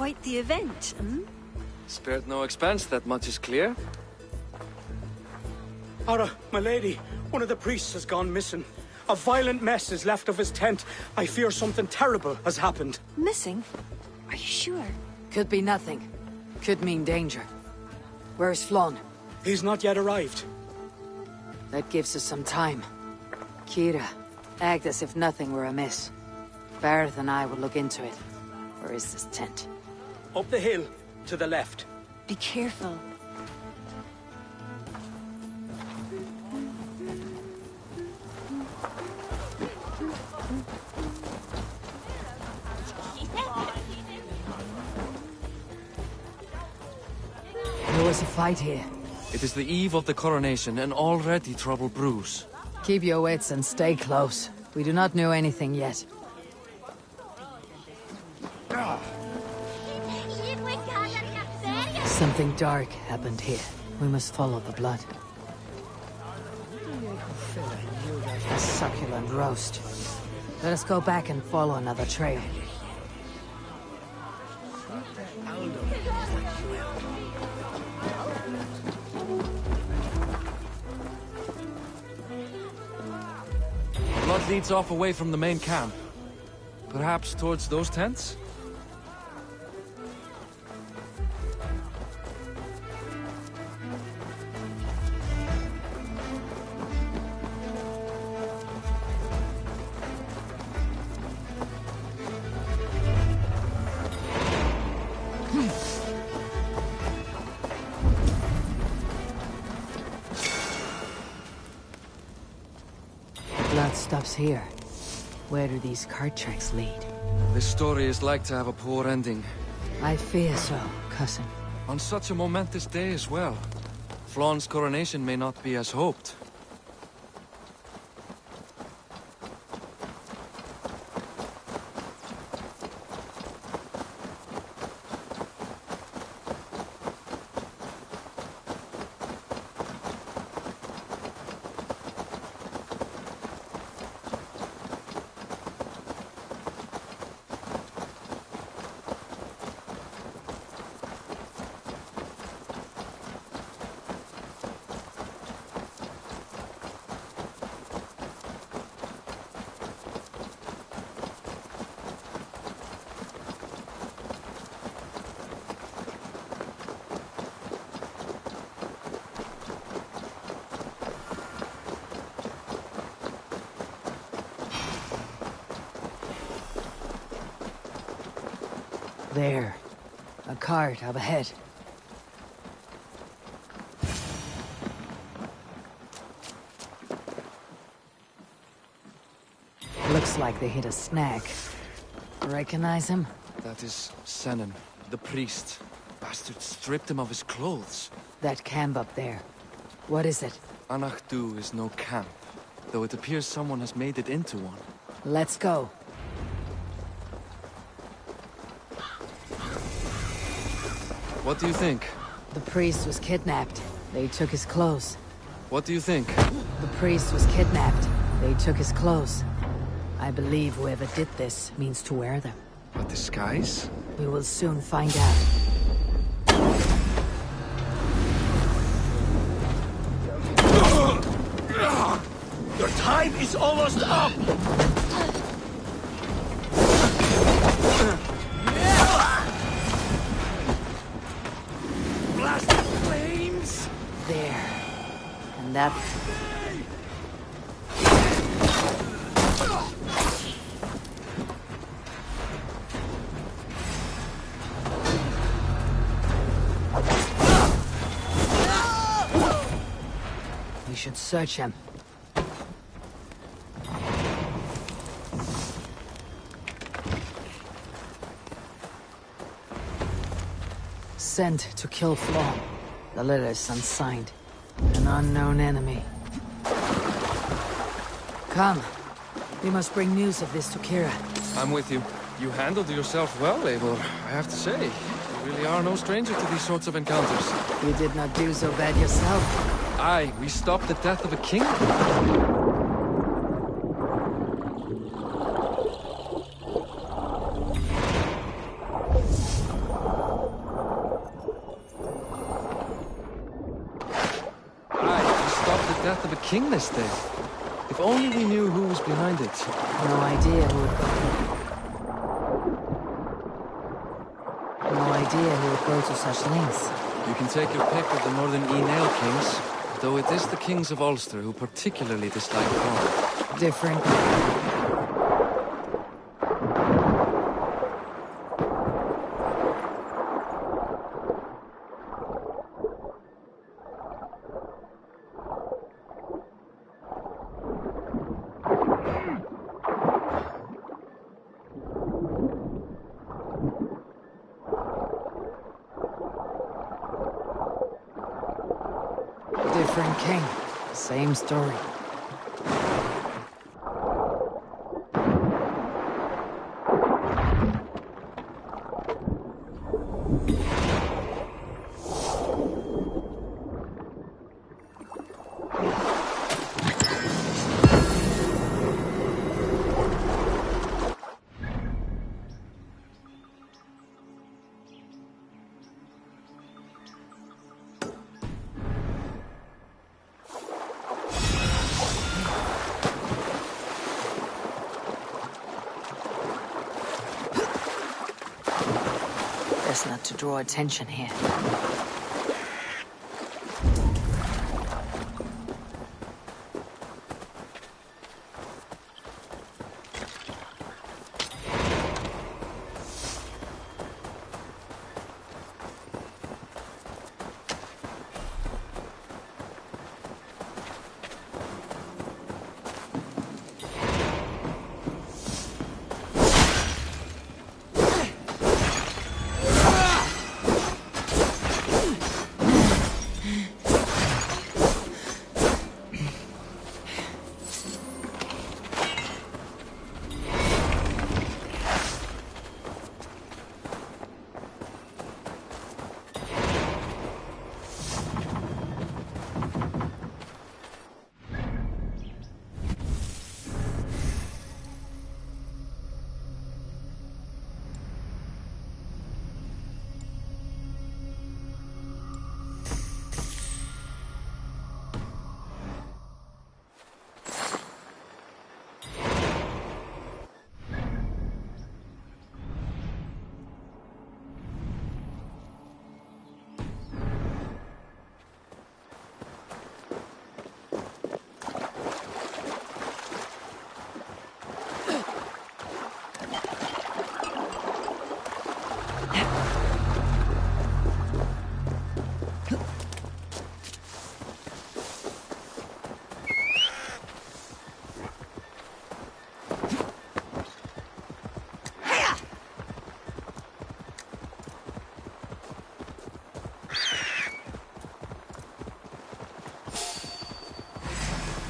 quite the event, hmm? Spared no expense, that much is clear. Ara, my lady, one of the priests has gone missing. A violent mess is left of his tent. I fear something terrible has happened. Missing? Are you sure? Could be nothing. Could mean danger. Where's Flon? He's not yet arrived. That gives us some time. Kira, act as if nothing were amiss. Barrett and I will look into it. Where is this tent? Up the hill, to the left. Be careful. There was a fight here. It is the eve of the coronation, and already trouble brews. Keep your wits and stay close. We do not know anything yet. Something dark happened here. We must follow the blood. A succulent roast. Let us go back and follow another trail. Blood leads off away from the main camp. Perhaps towards those tents? Blood stops here. Where do these cart tracks lead? This story is like to have a poor ending. I fear so, cousin. On such a momentous day as well. Flon's coronation may not be as hoped. There. A cart up ahead. Looks like they hit a snag. Recognize him? That is Senan, the priest. Bastard stripped him of his clothes. That camp up there. What is it? Anachdu is no camp, though it appears someone has made it into one. Let's go. What do you think? The priest was kidnapped. They took his clothes. What do you think? The priest was kidnapped. They took his clothes. I believe whoever did this means to wear them. A disguise? We will soon find out. Your time is almost up! Blast flames! There. And that... We should search him. Sent to kill Flon. The letter is unsigned. An unknown enemy. Come. We must bring news of this to Kira. I'm with you. You handled yourself well, Eivor, I have to say. You really are no stranger to these sorts of encounters. You did not do so bad yourself. Aye, we stopped the death of a king. king this day. If only we knew who was behind it. No idea who would go to such lengths. You can take your pick of the Northern Nail Kings, though it is the kings of Ulster who particularly dislike corn. Different. Different king. Same story. Best not to draw attention here.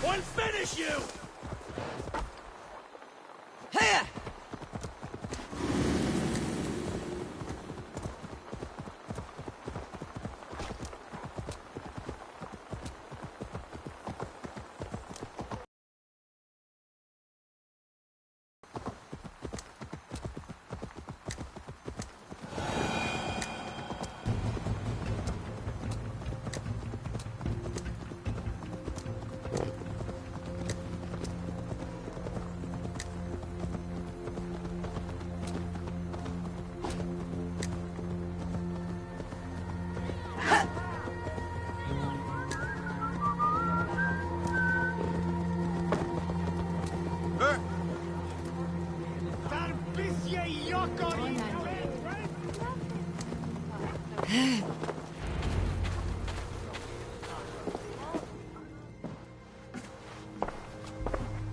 One finish you! Here!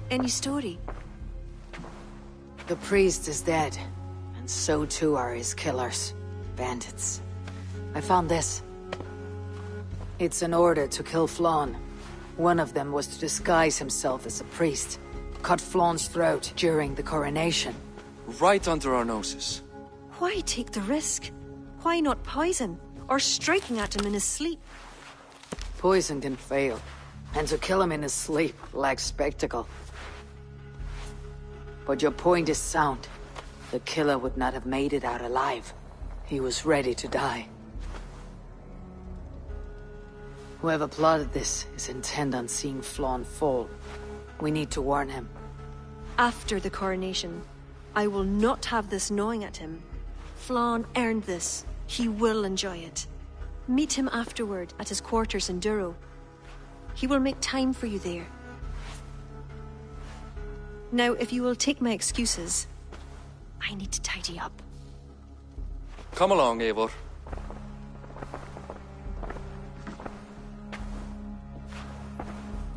Any story? The priest is dead, and so too are his killers. Bandits. I found this. It's an order to kill Flann. One of them was to disguise himself as a priest. Cut Flann's throat during the coronation. Right under our noses. Why take the risk? Why not poison? Or striking at him in his sleep? Poison can fail, and to kill him in his sleep lacks spectacle. But your point is sound. The killer would not have made it out alive. He was ready to die. Whoever plotted this is intent on seeing Flann fall. We need to warn him. After the coronation, I will not have this gnawing at him. Flann earned this. He will enjoy it. Meet him afterward at his quarters in Durrow. He will make time for you there. Now, if you will take my excuses, I need to tidy up. Come along, Eivor.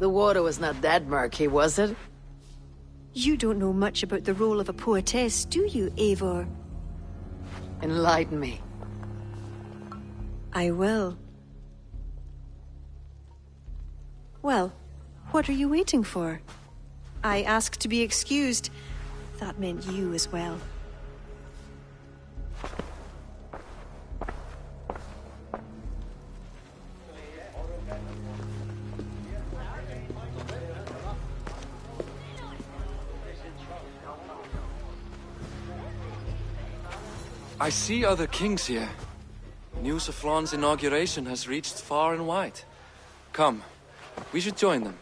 The water was not that murky, was it? You don't know much about the role of a poetess, do you, Eivor? Enlighten me. I will. Well, what are you waiting for? I asked to be excused. That meant you as well. I see other kings here. News of Flann's inauguration has reached far and wide. Come, we should join them.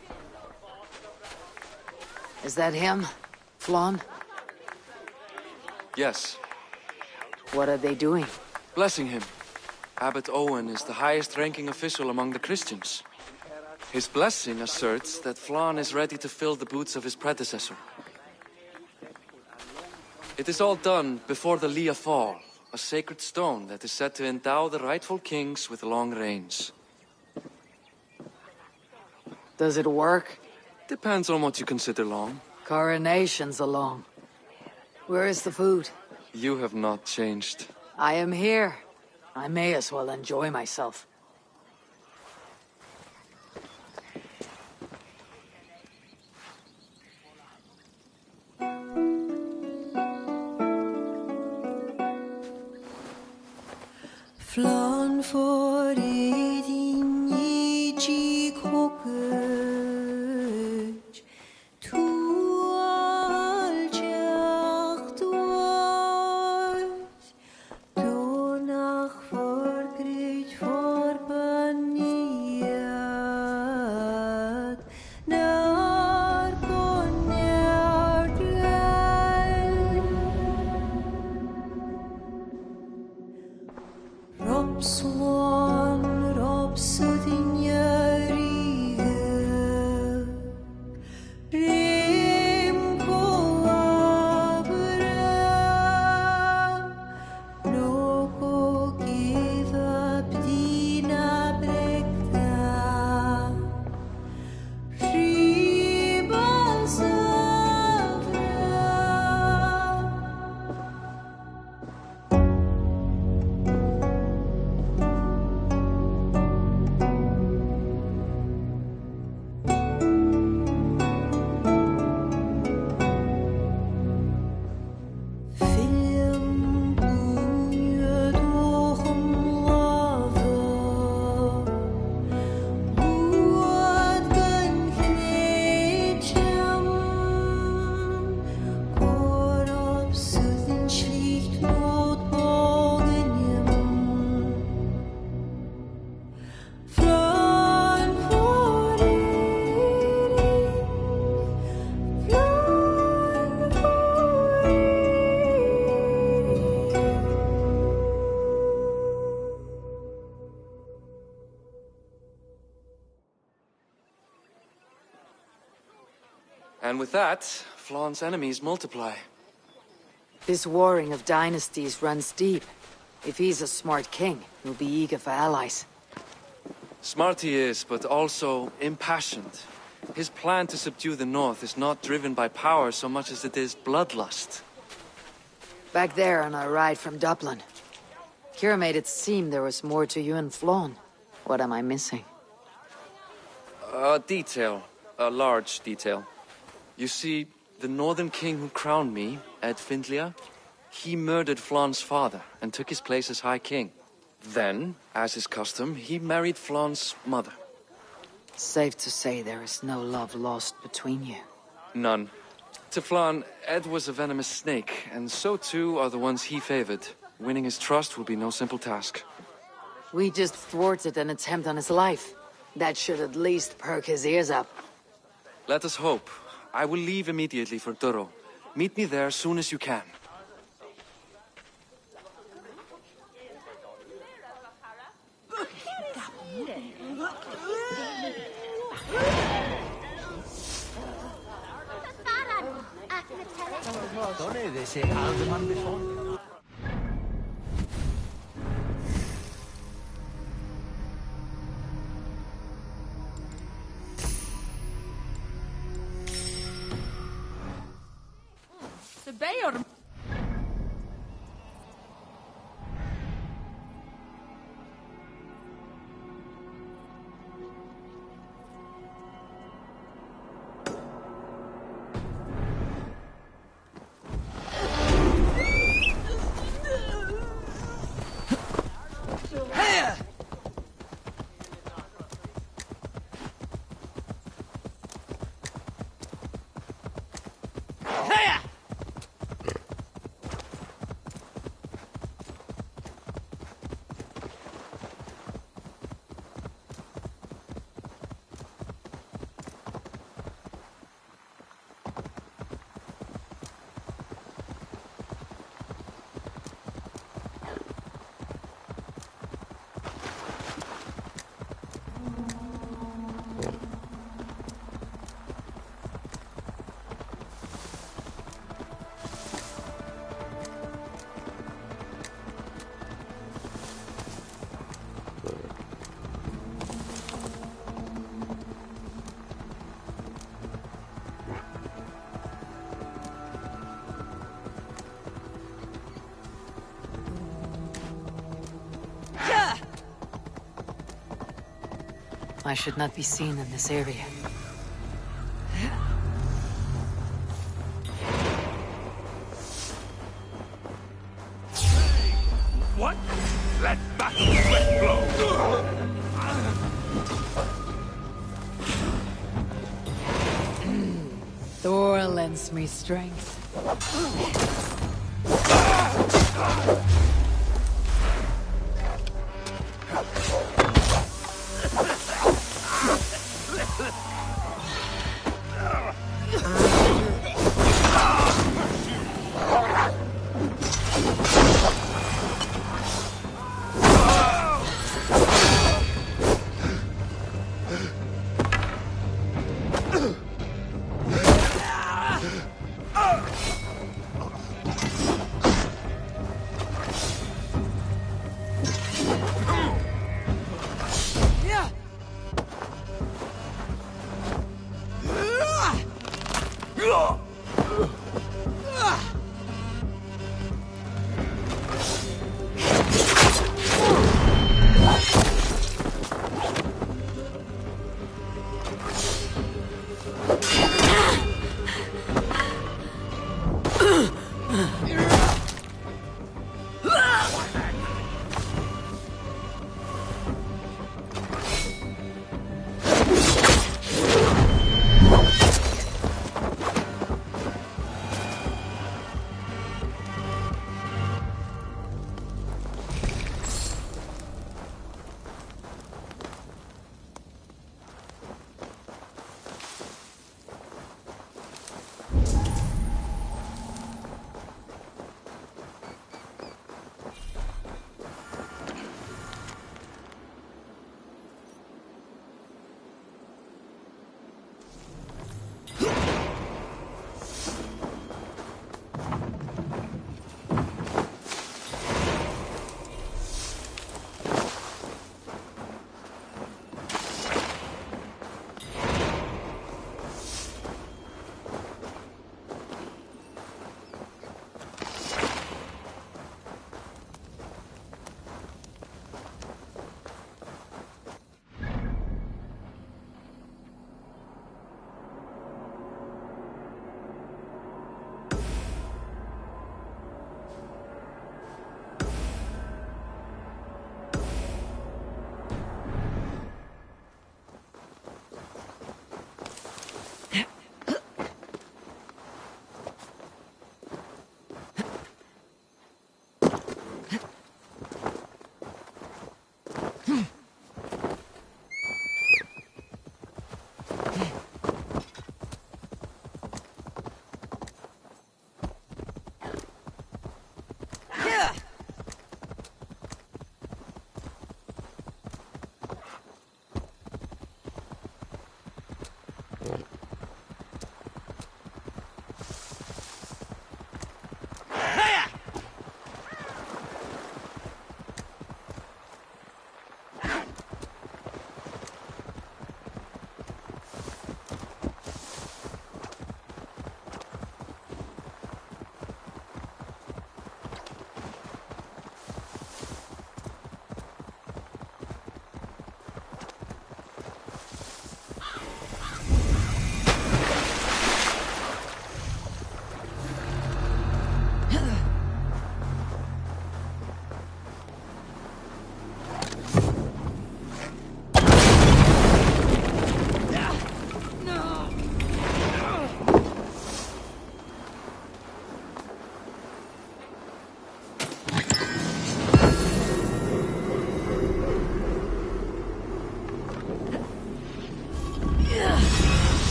Is that him? Flann? Yes. What are they doing? Blessing him. Abbot Owen is the highest-ranking official among the Christians. His blessing asserts that Flann is ready to fill the boots of his predecessor. It is all done before the Lia Fall, a sacred stone that is said to endow the rightful kings with long reigns. Does it work? Depends on what you consider long. Coronations are long. Where is the food? You have not changed. I am here. I may as well enjoy myself. Flann for din i kokøj, tu aljacht was, du nach forgrit forbaniat, nar konjart Robswan, Robsodin Yarige, Rimko Abra, Noko Kiva Bdina Brekta, Ribal Savra. Film bunje doch lava, buat kan knetjam, korop sudin schlicht not bogenjem. Flann for And with that, Flann's enemies multiply. This warring of dynasties runs deep. If he's a smart king, he'll be eager for allies. Smart he is, but also impassioned. His plan to subdue the north is not driven by power so much as it is bloodlust. Back there on our ride from Dublin, Kira made it seem there was more to you and Flann. What am I missing? A detail. A large detail. You see, the northern king who crowned me, Ed Findlia, he murdered Flann's father and took his place as High King. Then, as is custom, he married Flann's mother. Safe to say there is no love lost between you. None. To Flann, Ed was a venomous snake, and so too are the ones he favored. Winning his trust will be no simple task. We just thwarted an attempt on his life. That should at least perk his ears up. Let us hope. I will leave immediately for Duro. Meet me there as soon as you can. Don't they say alderman before? The Bayer. I should not be seen in this area. What? Let battle sweat blow! Thor lends me strength.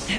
Be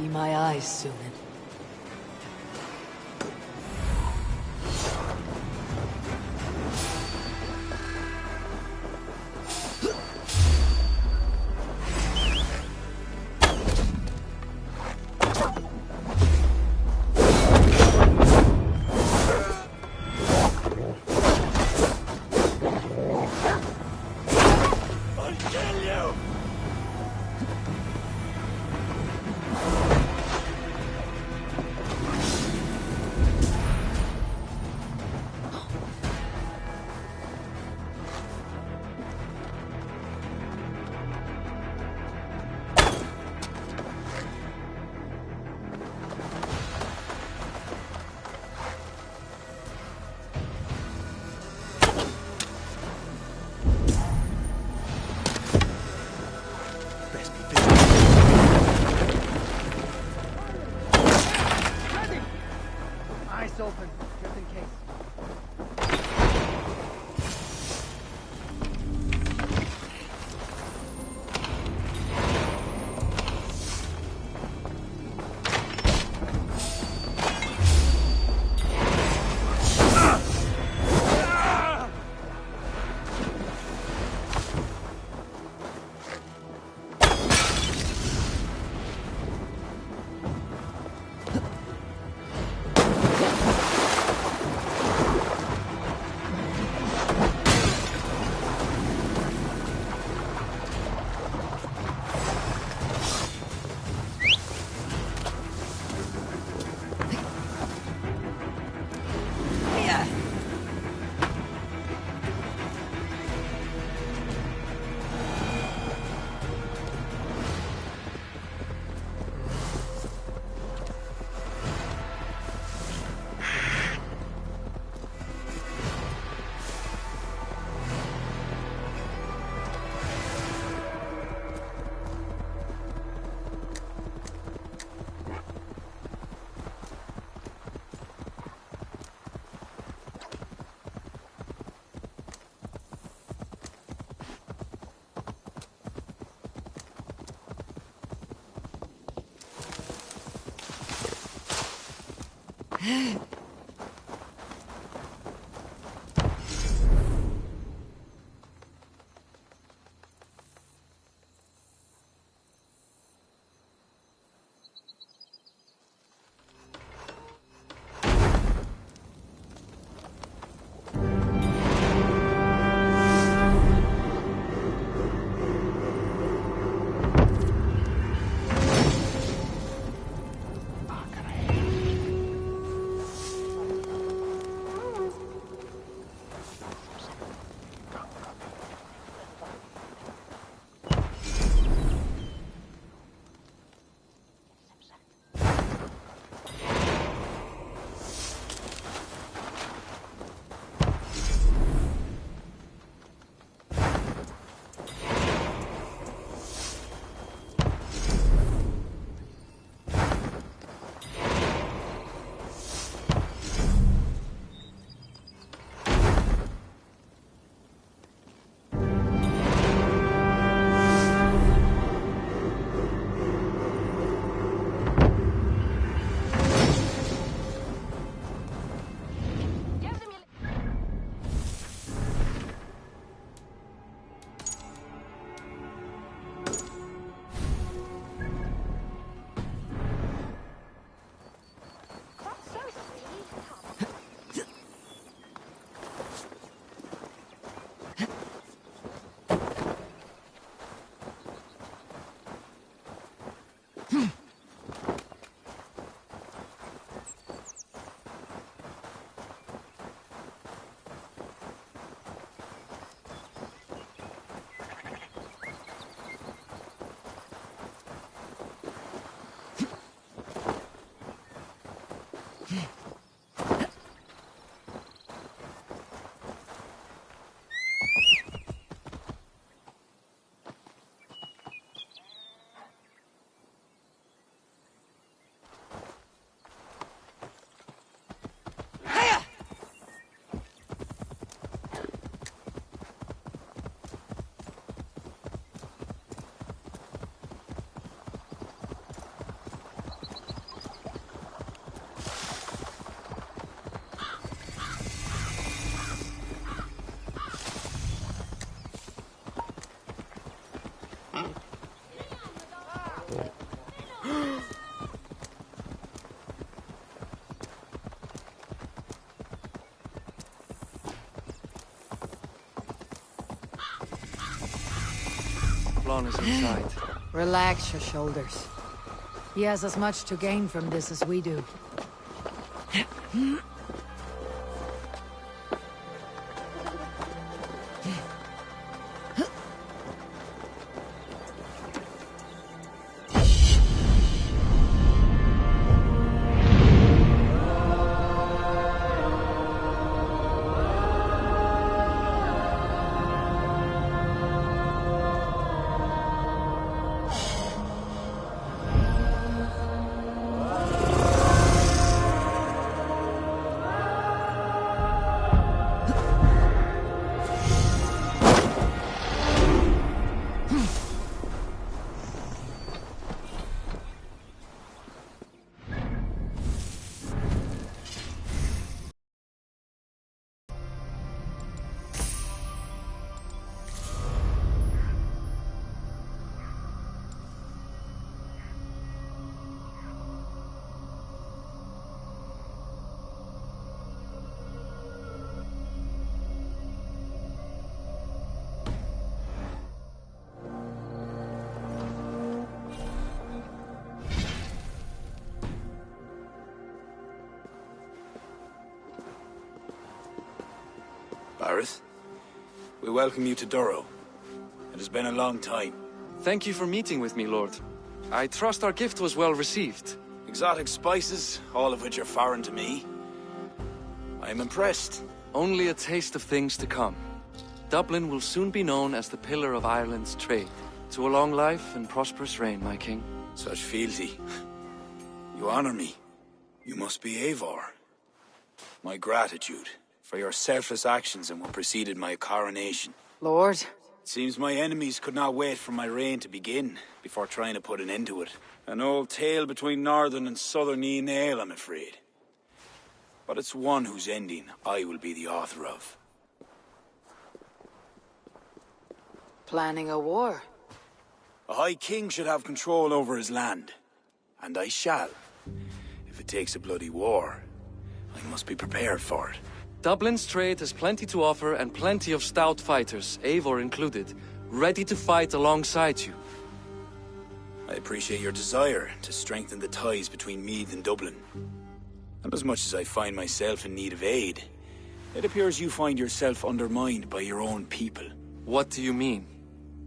my eyes, Suman. Eyes open, just in case. Flann is inside. Relax your shoulders. He has as much to gain from this as we do. Bareth, we welcome you to Durrow. It has been a long time. Thank you for meeting with me, Lord. I trust our gift was well received. Exotic spices, all of which are foreign to me. I am impressed. Only a taste of things to come. Dublin will soon be known as the pillar of Ireland's trade. To a long life and prosperous reign, my king. Such fealty. You honor me. You must be Eivor. My gratitude for your selfless actions and what preceded my coronation. Lord? It seems my enemies could not wait for my reign to begin before trying to put an end to it. An old tale between northern and southern Yoooo, I'm afraid. But it's one whose ending I will be the author of. Planning a war? A High King should have control over his land. And I shall. If it takes a bloody war, I must be prepared for it. Dublin's trade has plenty to offer and plenty of stout fighters, Eivor included, ready to fight alongside you. I appreciate your desire to strengthen the ties between Meath and Dublin. And as much as I find myself in need of aid, it appears you find yourself undermined by your own people. What do you mean?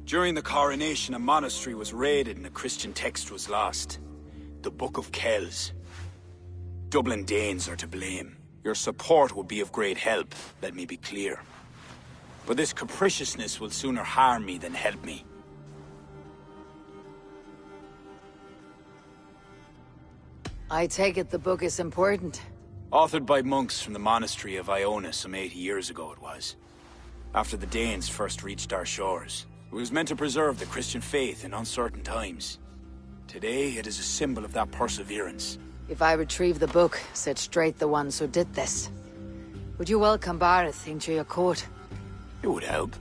During the coronation, a monastery was raided and a Christian text was lost. The Book of Kells. Dublin Danes are to blame. Your support would be of great help, let me be clear. But this capriciousness will sooner harm me than help me. I take it the book is important. Authored by monks from the monastery of Iona some 80 years ago it was. After the Danes first reached our shores. It was meant to preserve the Christian faith in uncertain times. Today, it is a symbol of that perseverance. If I retrieve the book, set straight the ones who did this, would you welcome Bareth into your court? It would help.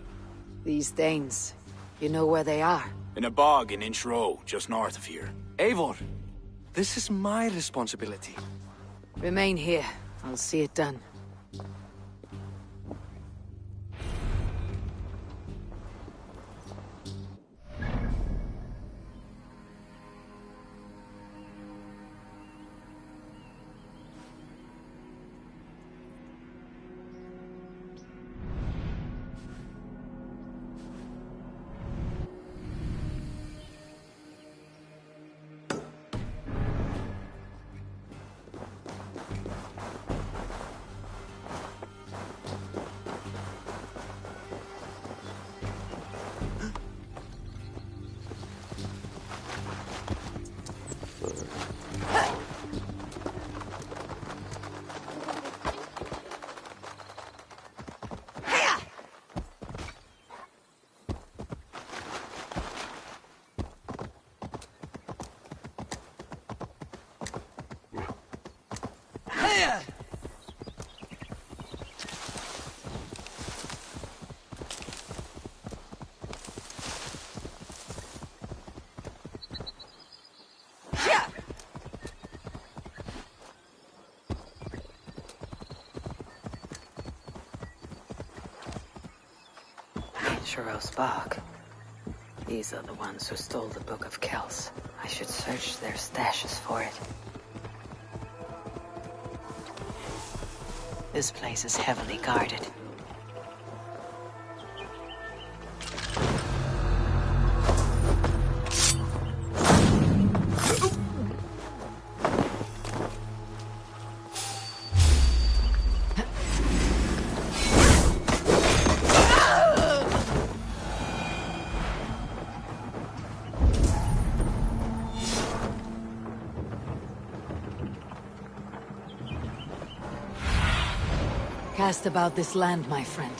These Danes, you know where they are? In a bog in Inch Row, just north of here. Eivor, this is my responsibility. Remain here. I'll see it done. Shiro's bog. These are the ones who stole the Book of Kells. I should search their stashes for it. This place is heavily guarded. Cast about this land, my friend.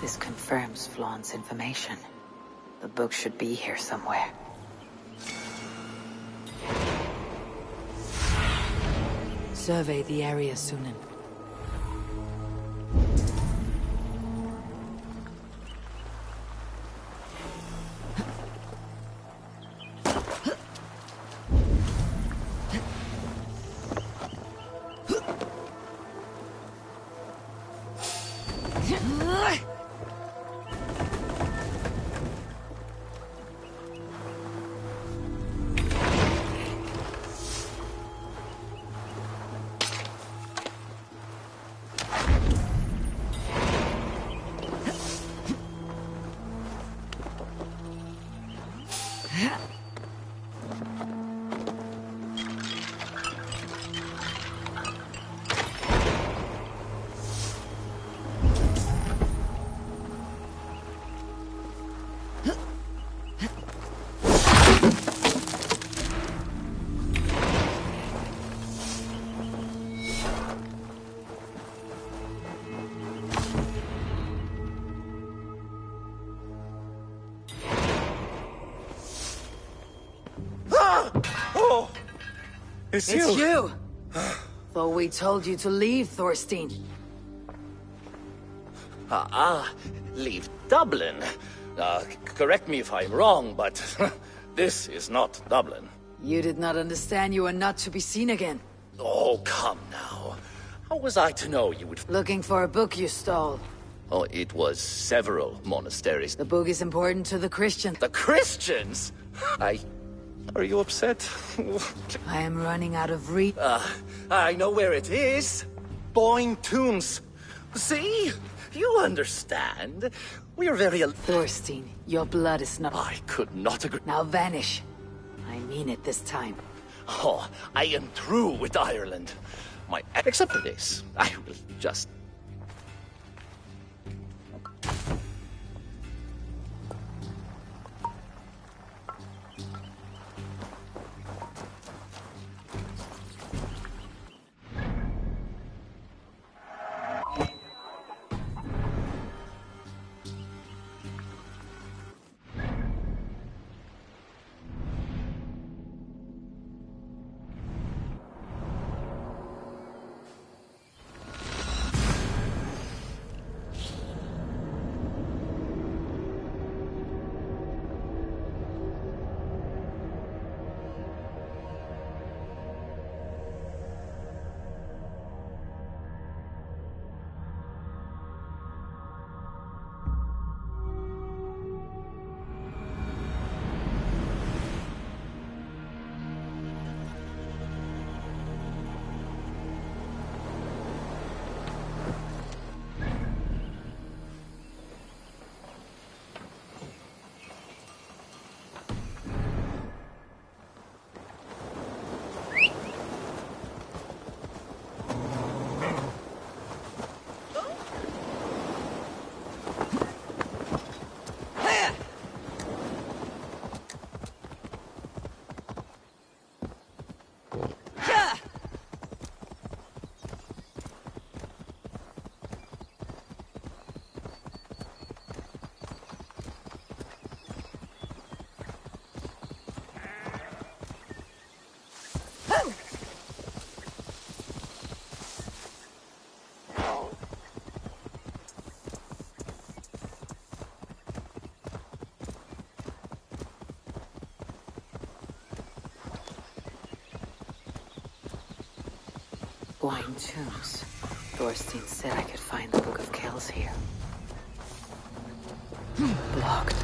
This confirms Flaun's information. The book should be here somewhere. Survey the area, Sunan. It's you! Though we told you to leave, Thorstein. Leave Dublin. Correct me if I'm wrong, but this is not Dublin. You did not understand you are not to be seen again. Oh, come now. How was I to know you would... Looking for a book you stole. Oh, it was several monasteries. The book is important to the Christians. The Christians? Are you upset? I am running out of read. I know where it is. Boyne Tombs. See? You understand. We are very... Thorstein, your blood is not... I could not agree... Now vanish. I mean it this time. Oh, I am through with Ireland. Except for this. I will just... Boyne Tombs. Thorstein said I could find the Book of Kells here. Blocked.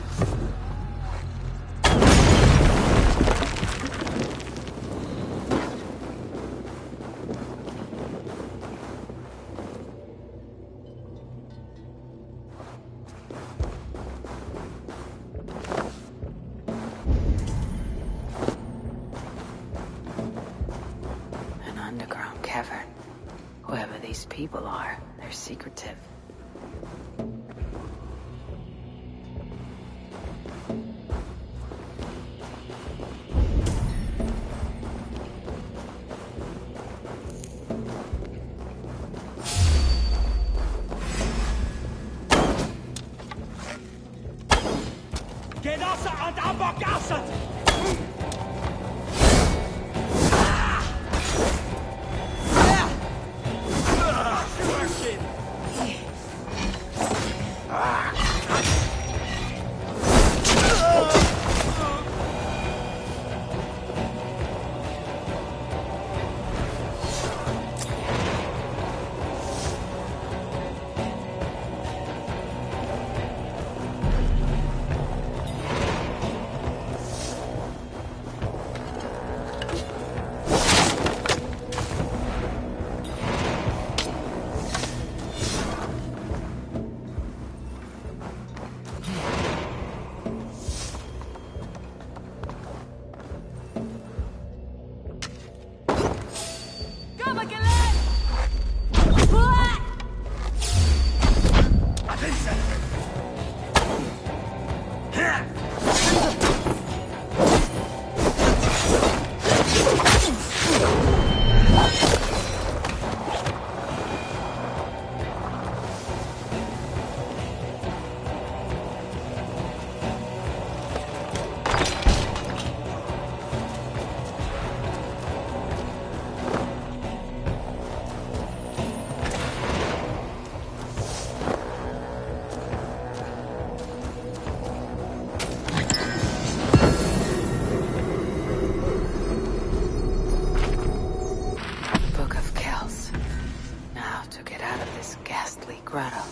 An underground cavern. Whoever these people are, they're secretive. Genosse und Ambogasset! this ghastly grotto.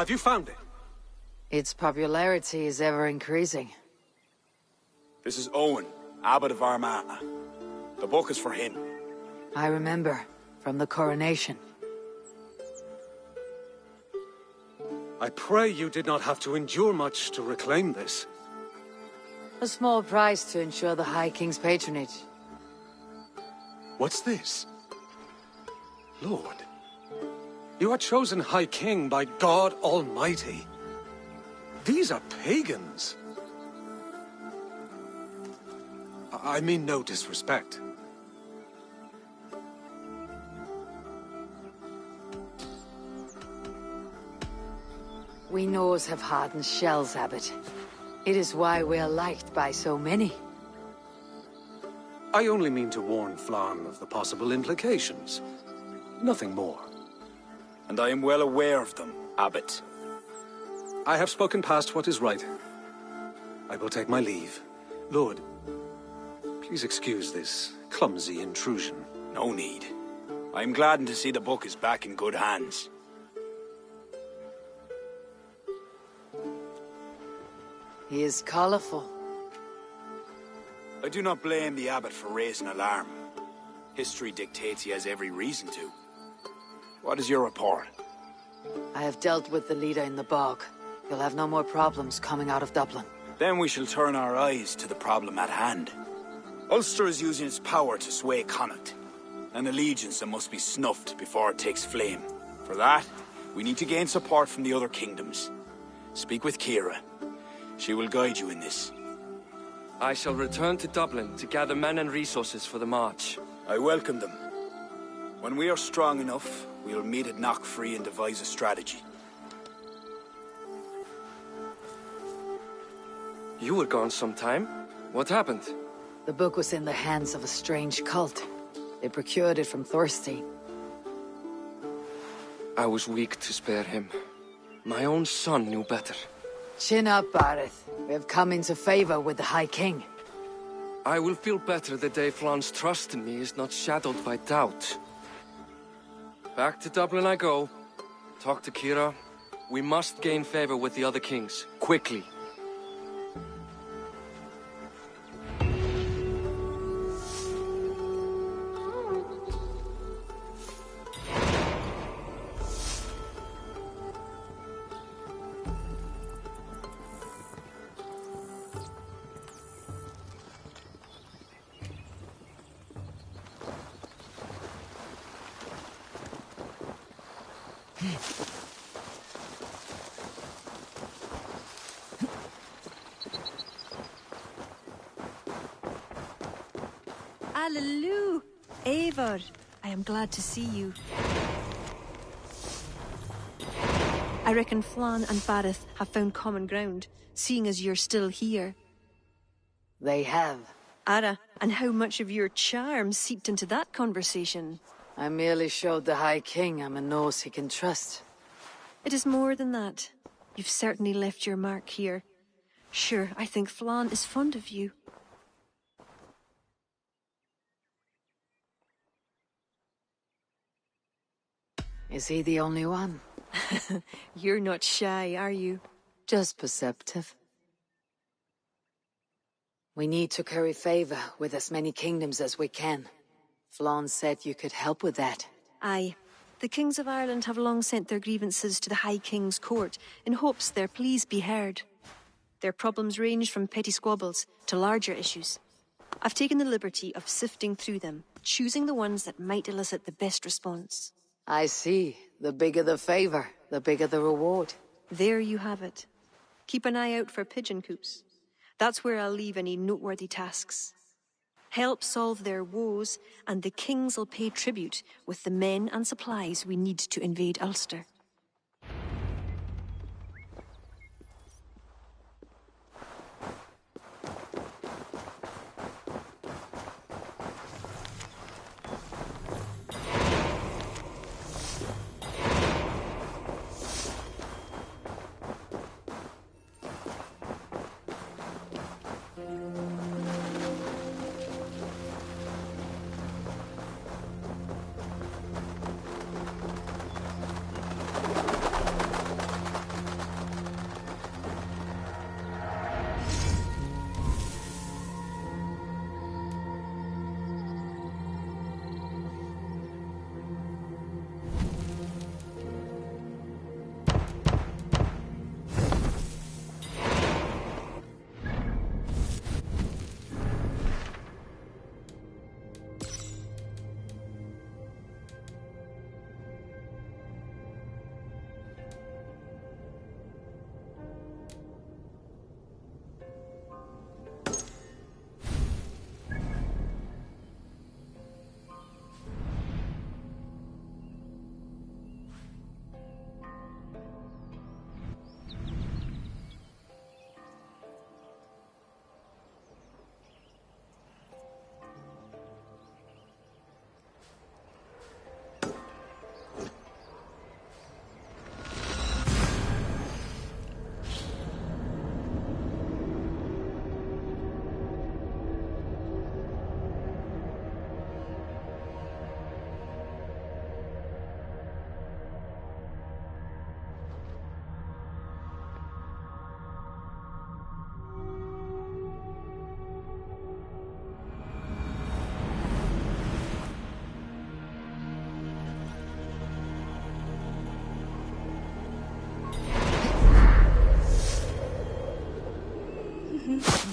Have you found it? Its popularity is ever increasing. This is Owen, Abbot of Armagh. The book is for him. I remember, from the coronation. I pray you did not have to endure much to reclaim this. A small price to ensure the High King's patronage. What's this? Lord, you are chosen High King by God Almighty. These are pagans. I mean no disrespect. We Norse have hardened shells, Abbot. It is why we are liked by so many. I only mean to warn Flann of the possible implications. Nothing more. And I am well aware of them, Abbot. I have spoken past what is right. I will take my leave. Lord, please excuse this clumsy intrusion. No need. I am gladdened to see the book is back in good hands. He is colorful. I do not blame the Abbot for raising alarm. History dictates he has every reason to. What is your report? I have dealt with the leader in the bog. You'll have no more problems coming out of Dublin. Then we shall turn our eyes to the problem at hand. Ulster is using its power to sway Connacht, an allegiance that must be snuffed before it takes flame. For that, we need to gain support from the other kingdoms. Speak with Kira. She will guide you in this. I shall return to Dublin to gather men and resources for the march. I welcome them. When we are strong enough, we'll meet at Knockfree and devise a strategy. You were gone some time. What happened? The book was in the hands of a strange cult. They procured it from Thorstein. I was weak to spare him. My own son knew better. Chin up, Bareth. We have come into favor with the High King. I will feel better the day Flann's trust in me is not shadowed by doubt. Back to Dublin I go. Talk to Kira. We must gain favor with the other kings. Quickly. Hallelujah! Eivor, I am glad to see you. I reckon Flann and Bareth have found common ground, seeing as you're still here. They have. Ara, and how much of your charm seeped into that conversation? I merely showed the High King I'm a Norse he can trust. It is more than that. You've certainly left your mark here. Sure, I think Flann is fond of you. Is he the only one? You're not shy, are you? Just perceptive. We need to curry favor with as many kingdoms as we can. Flann said you could help with that. Aye. The kings of Ireland have long sent their grievances to the High King's court in hopes their pleas be heard. Their problems range from petty squabbles to larger issues. I've taken the liberty of sifting through them, choosing the ones that might elicit the best response. I see. The bigger the favor, the bigger the reward. There you have it. Keep an eye out for pigeon coops. That's where I'll leave any noteworthy tasks. Help solve their woes, and the kings will pay tribute with the men and supplies we need to invade Ulster. The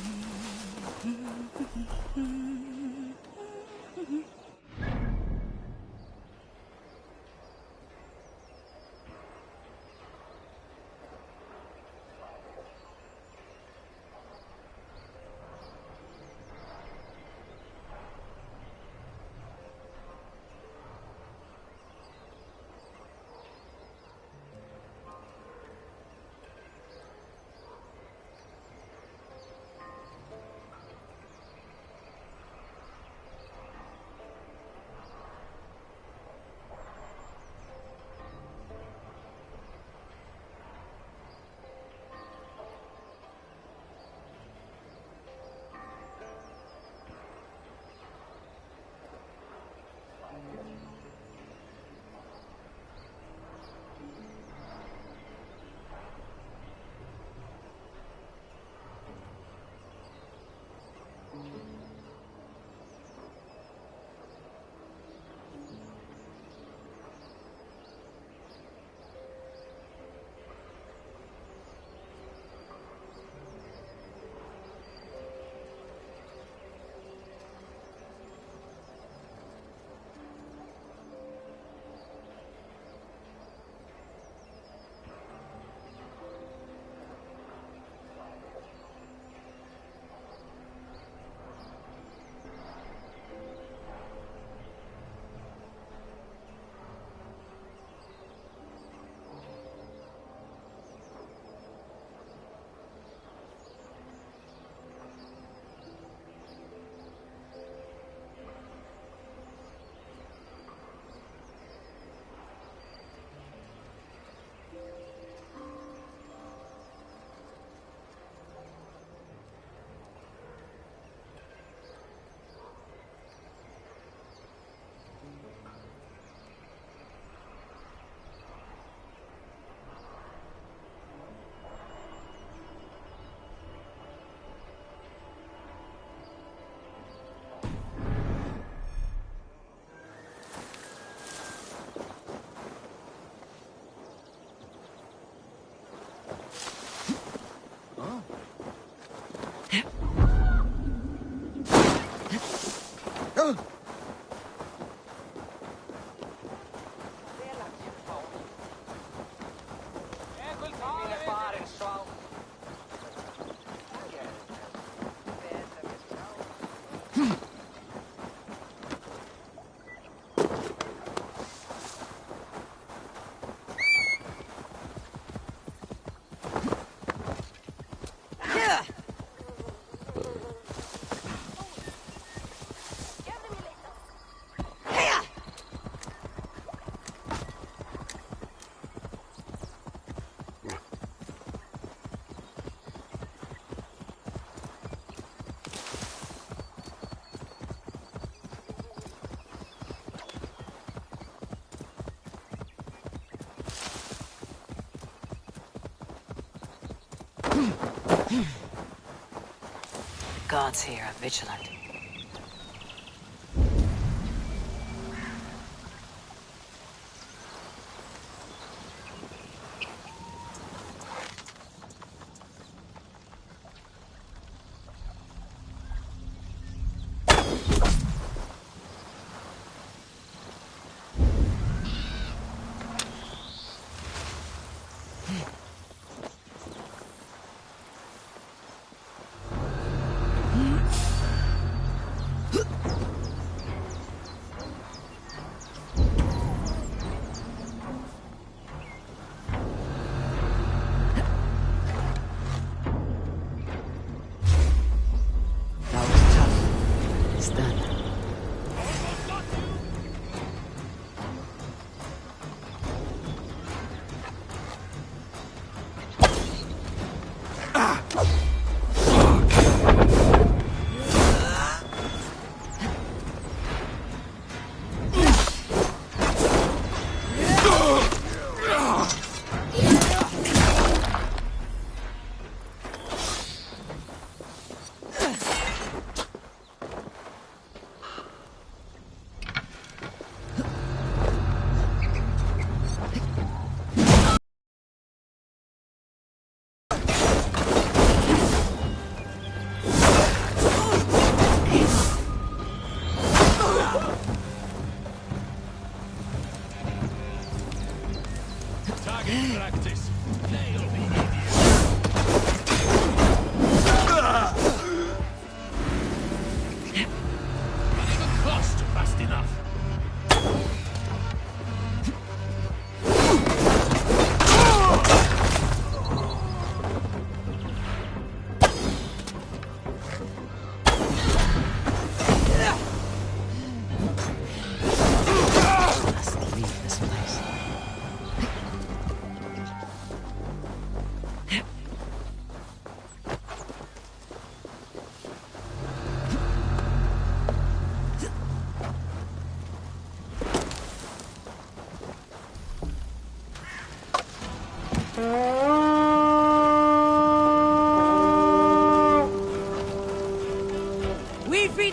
gods here are vigilant.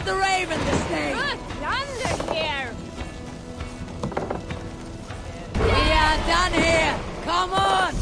the raven this day! Good thunder here! We are done here! Come on!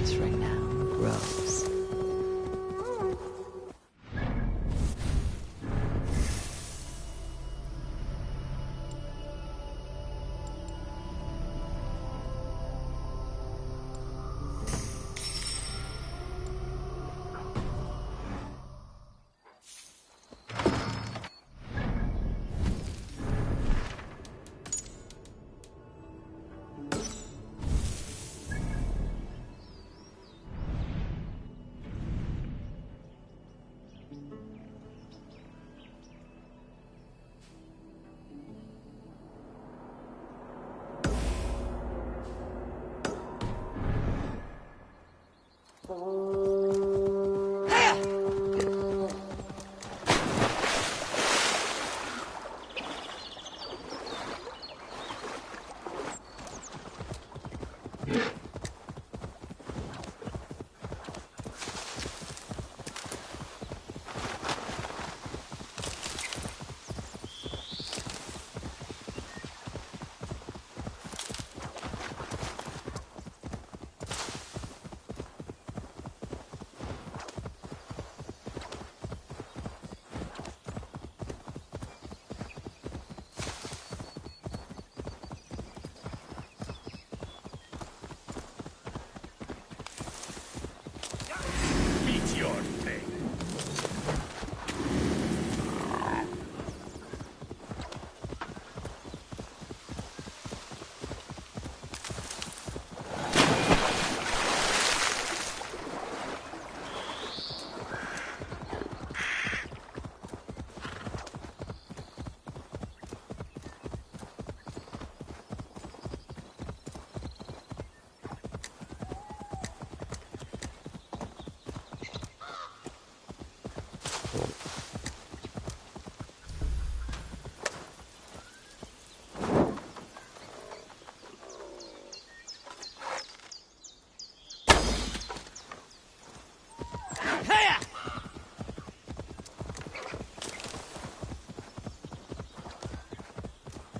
Flames renown grows.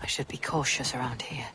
I should be cautious around here.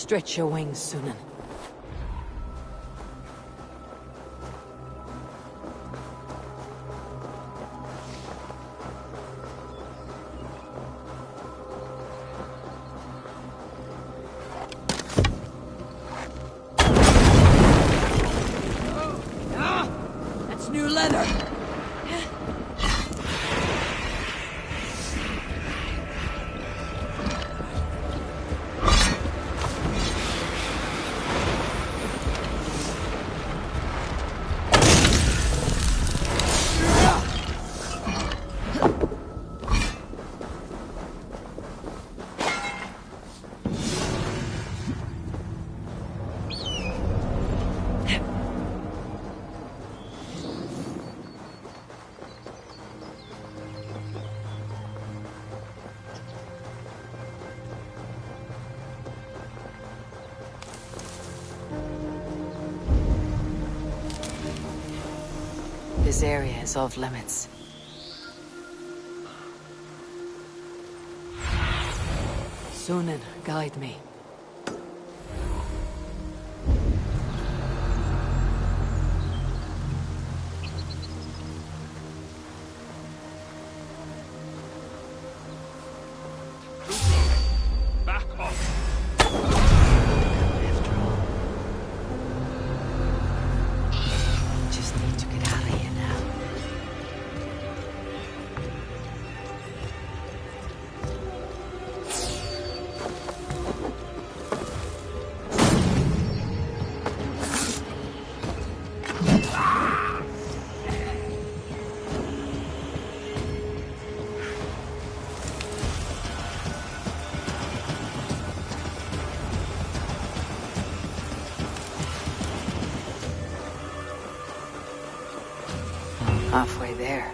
Stretch your wings, Sunan. That's new leather. This area is off limits. Sunan, guide me. Back off. Just need to get out of here now. Halfway there.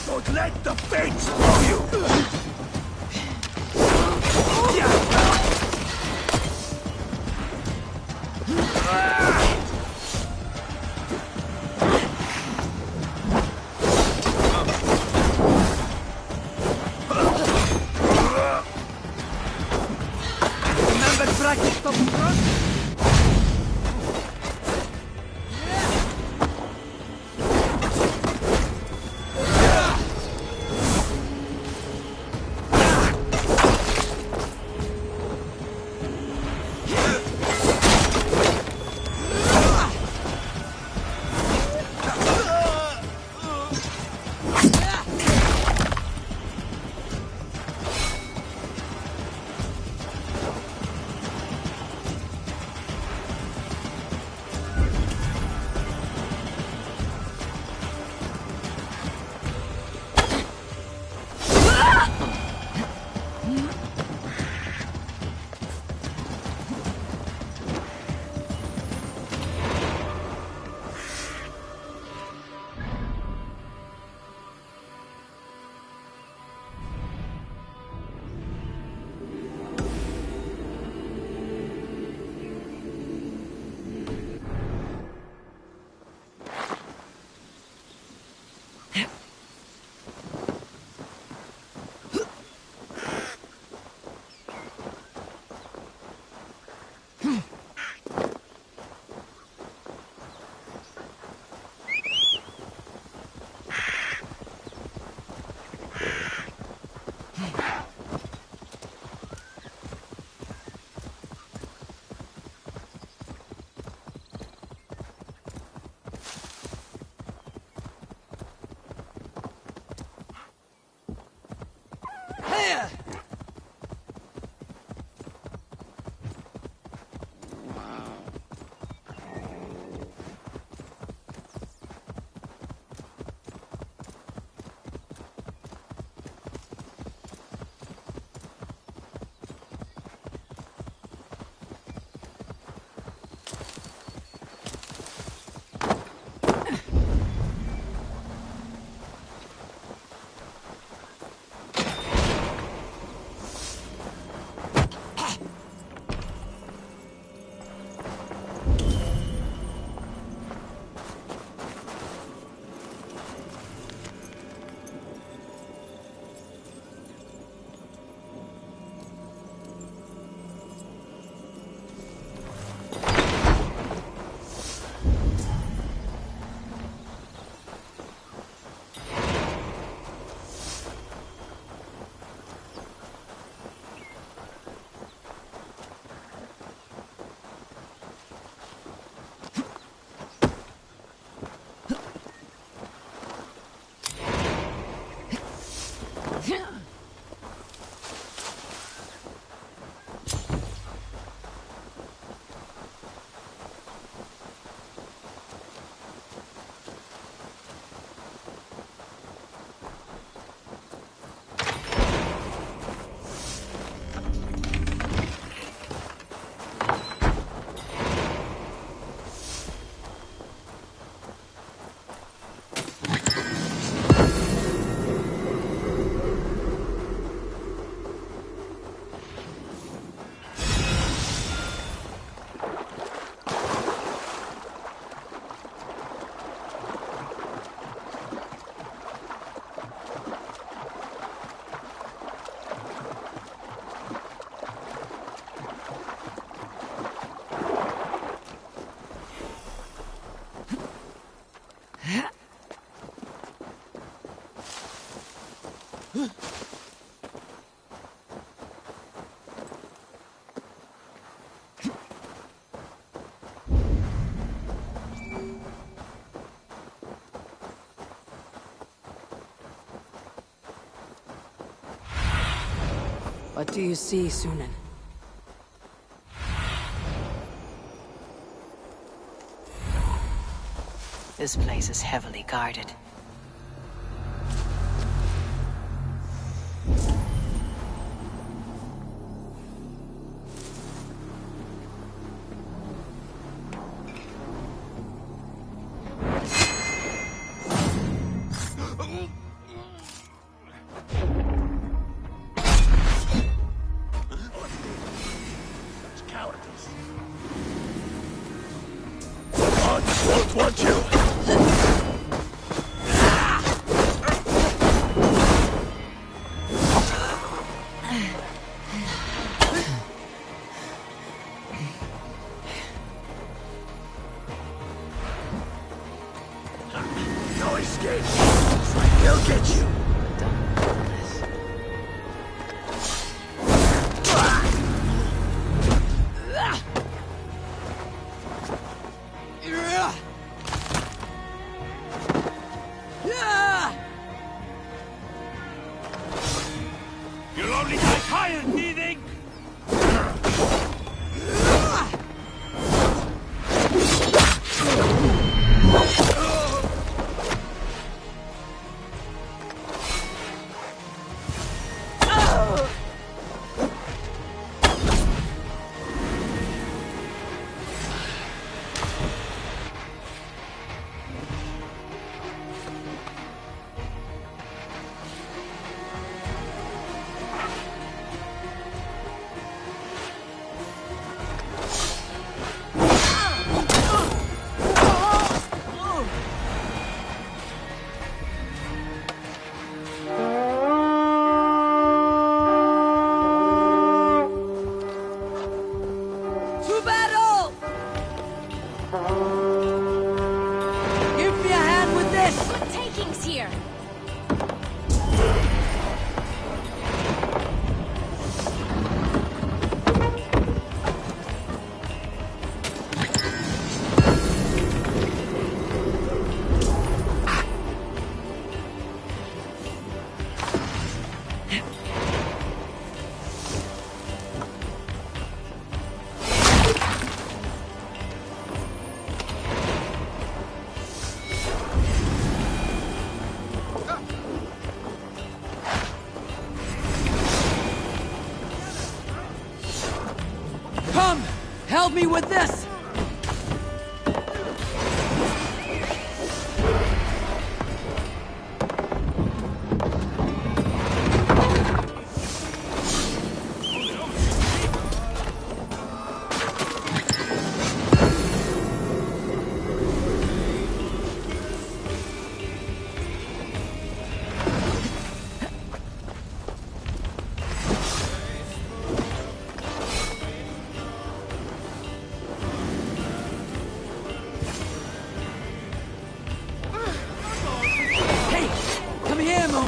Don't let the fates throw you! Remember practice top front? What do you see, Sunan? This place is heavily guarded. Don't want you! No escape! He'll get you! You'll only die tired, thieving! To battle! Give me a hand with this! Good takings here! Come! Help me with this! Come here, Moon!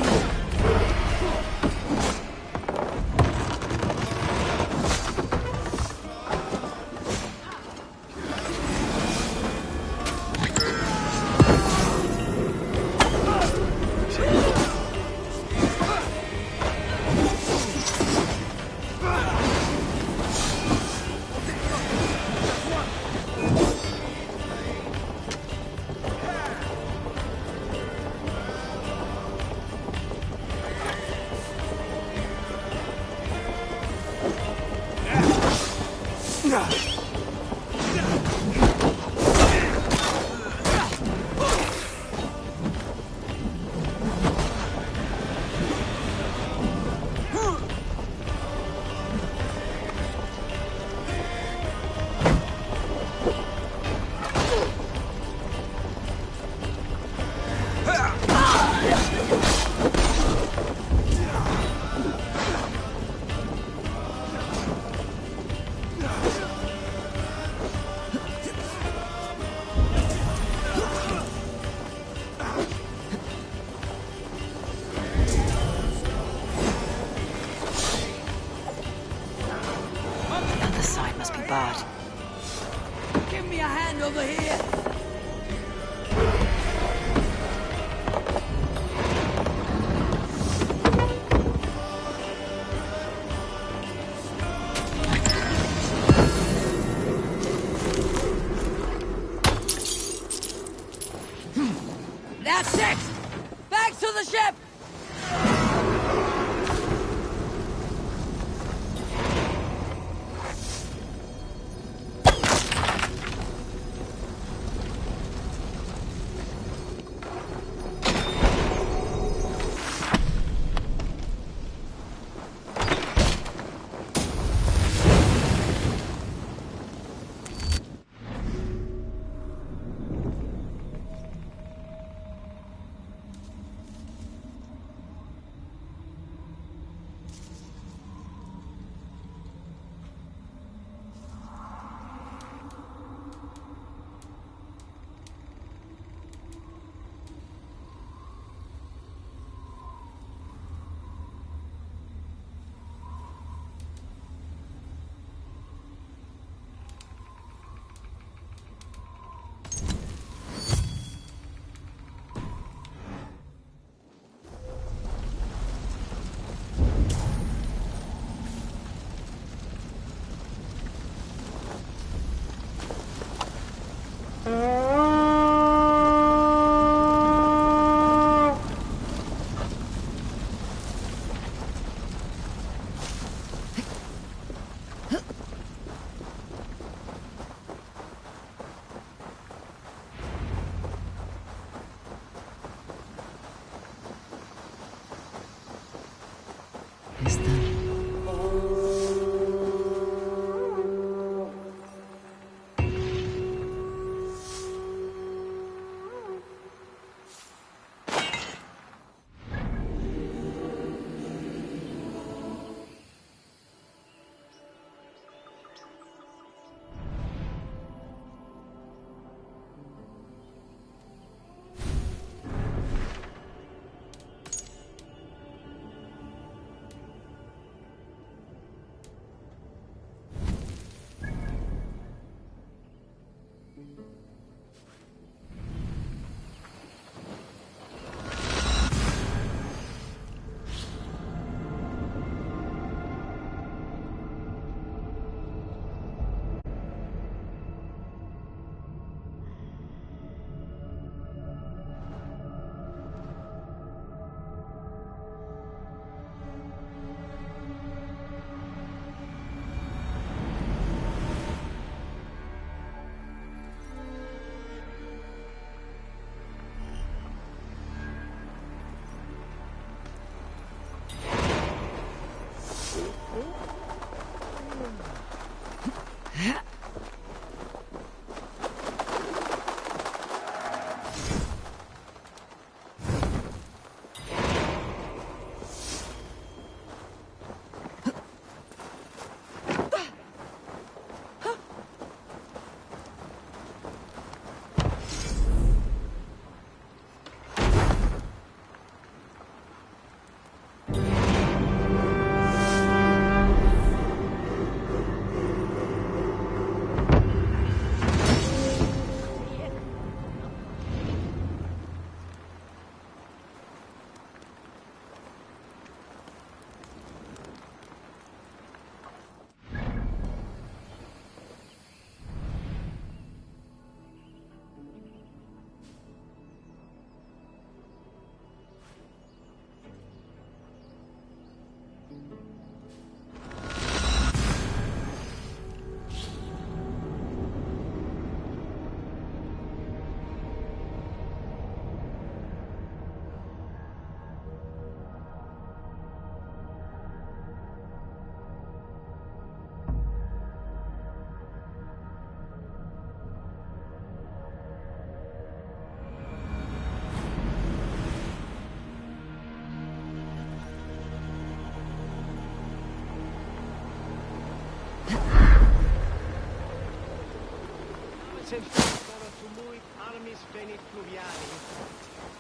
The other side must be barred. Give me a hand over here! is done.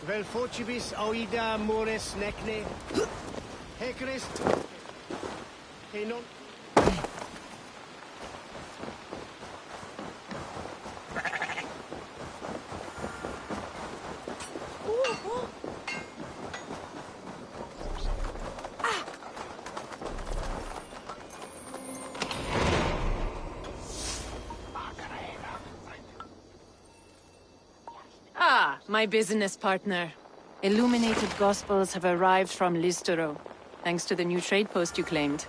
Vel focibis oida mores necne. Hecrist. He non. Ah, my business partner. Illuminated Gospels have arrived from Listero, thanks to the new trade post you claimed.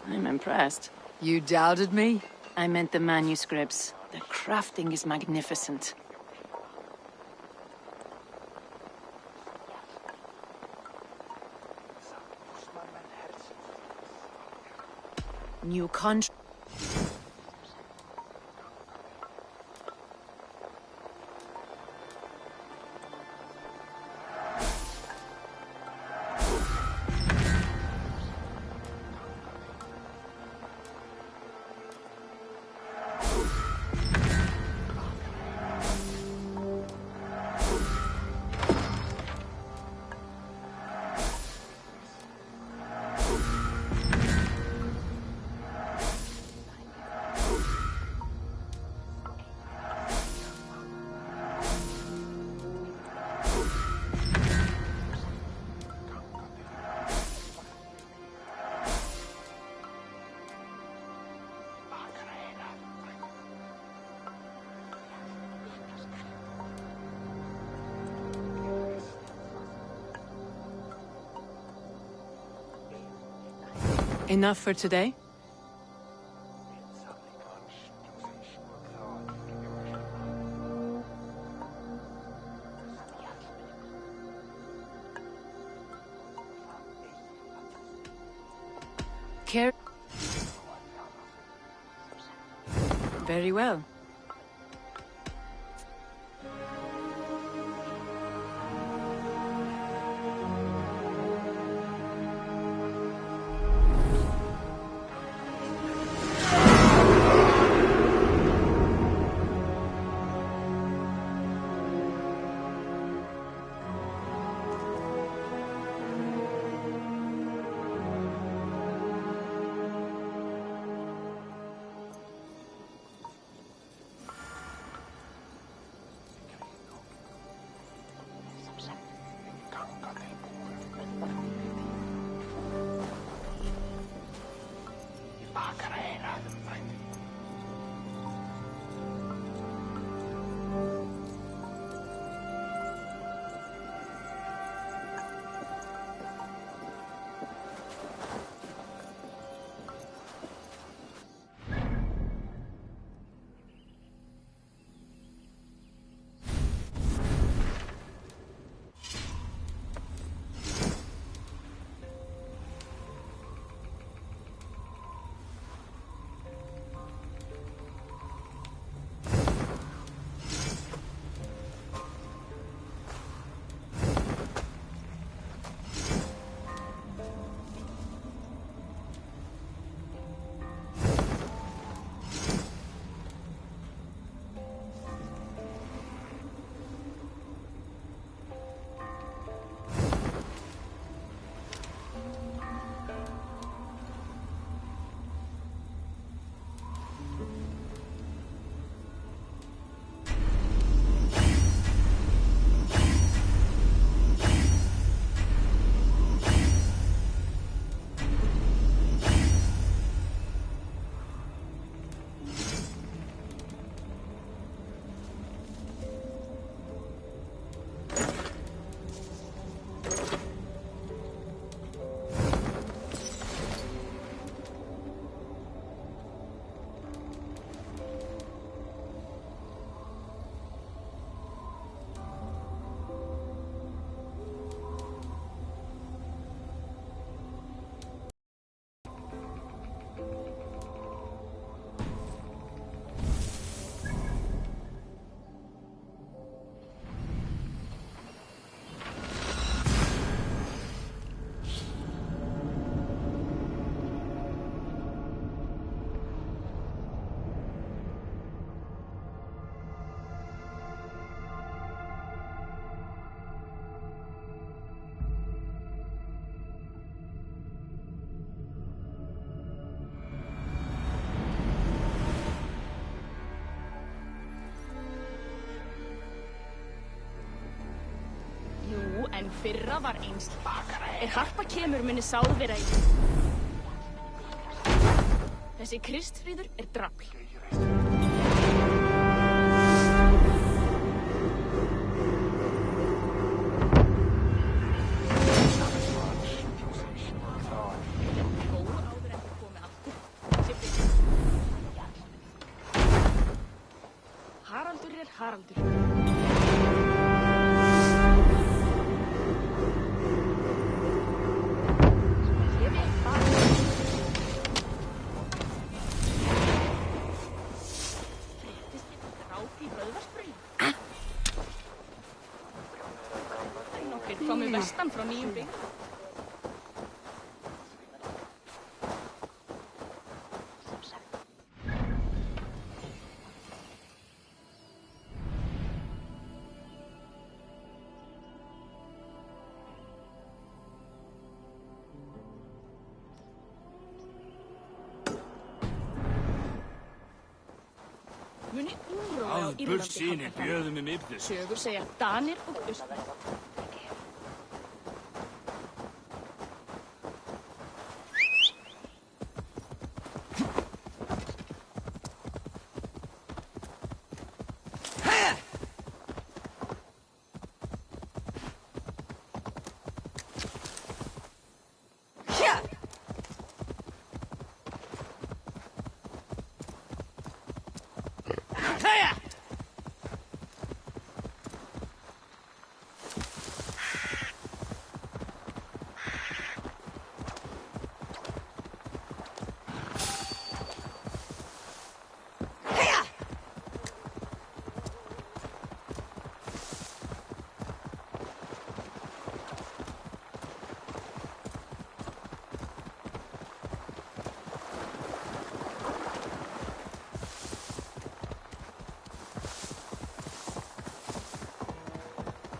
I'm impressed. You doubted me? I meant the manuscripts. The crafting is magnificent. New contract. Enough for today? Care. Very well. En fyrra var eins. Harpa kemur muni sáð vera í. Þessi Kristfríður drafl. Haraldur Haraldur. Komið vestan frá nýjum byggð. Muni úrróa á Írlandi. Sögur segja Danir og Austmenn.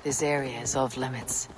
This area is off limits.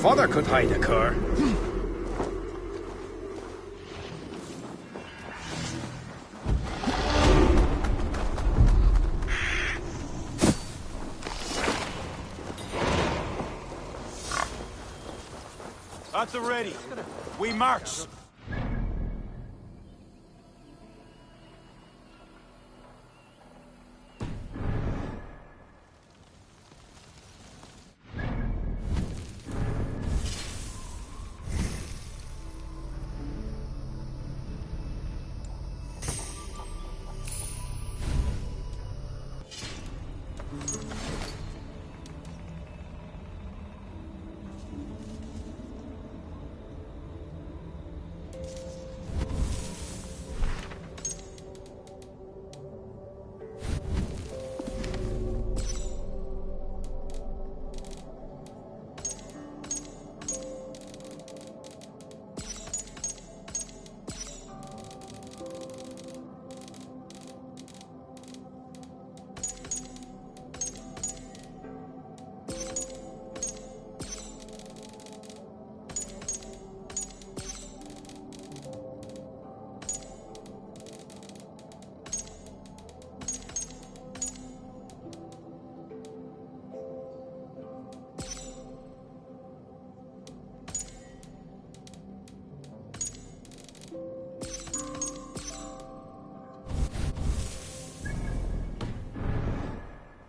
Father could hide a cur. At the ready. We march.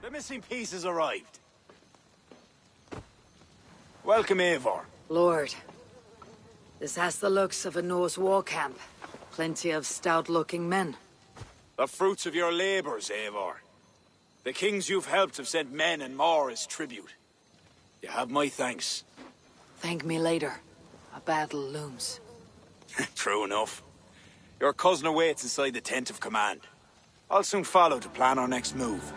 The missing piece has arrived. Welcome, Eivor. Lord, this has the looks of a Norse war camp. Plenty of stout-looking men. The fruits of your labors, Eivor. The kings you've helped have sent men and more as tribute. You have my thanks. Thank me later. A battle looms. True enough. Your cousin awaits inside the tent of command. I'll soon follow to plan our next move.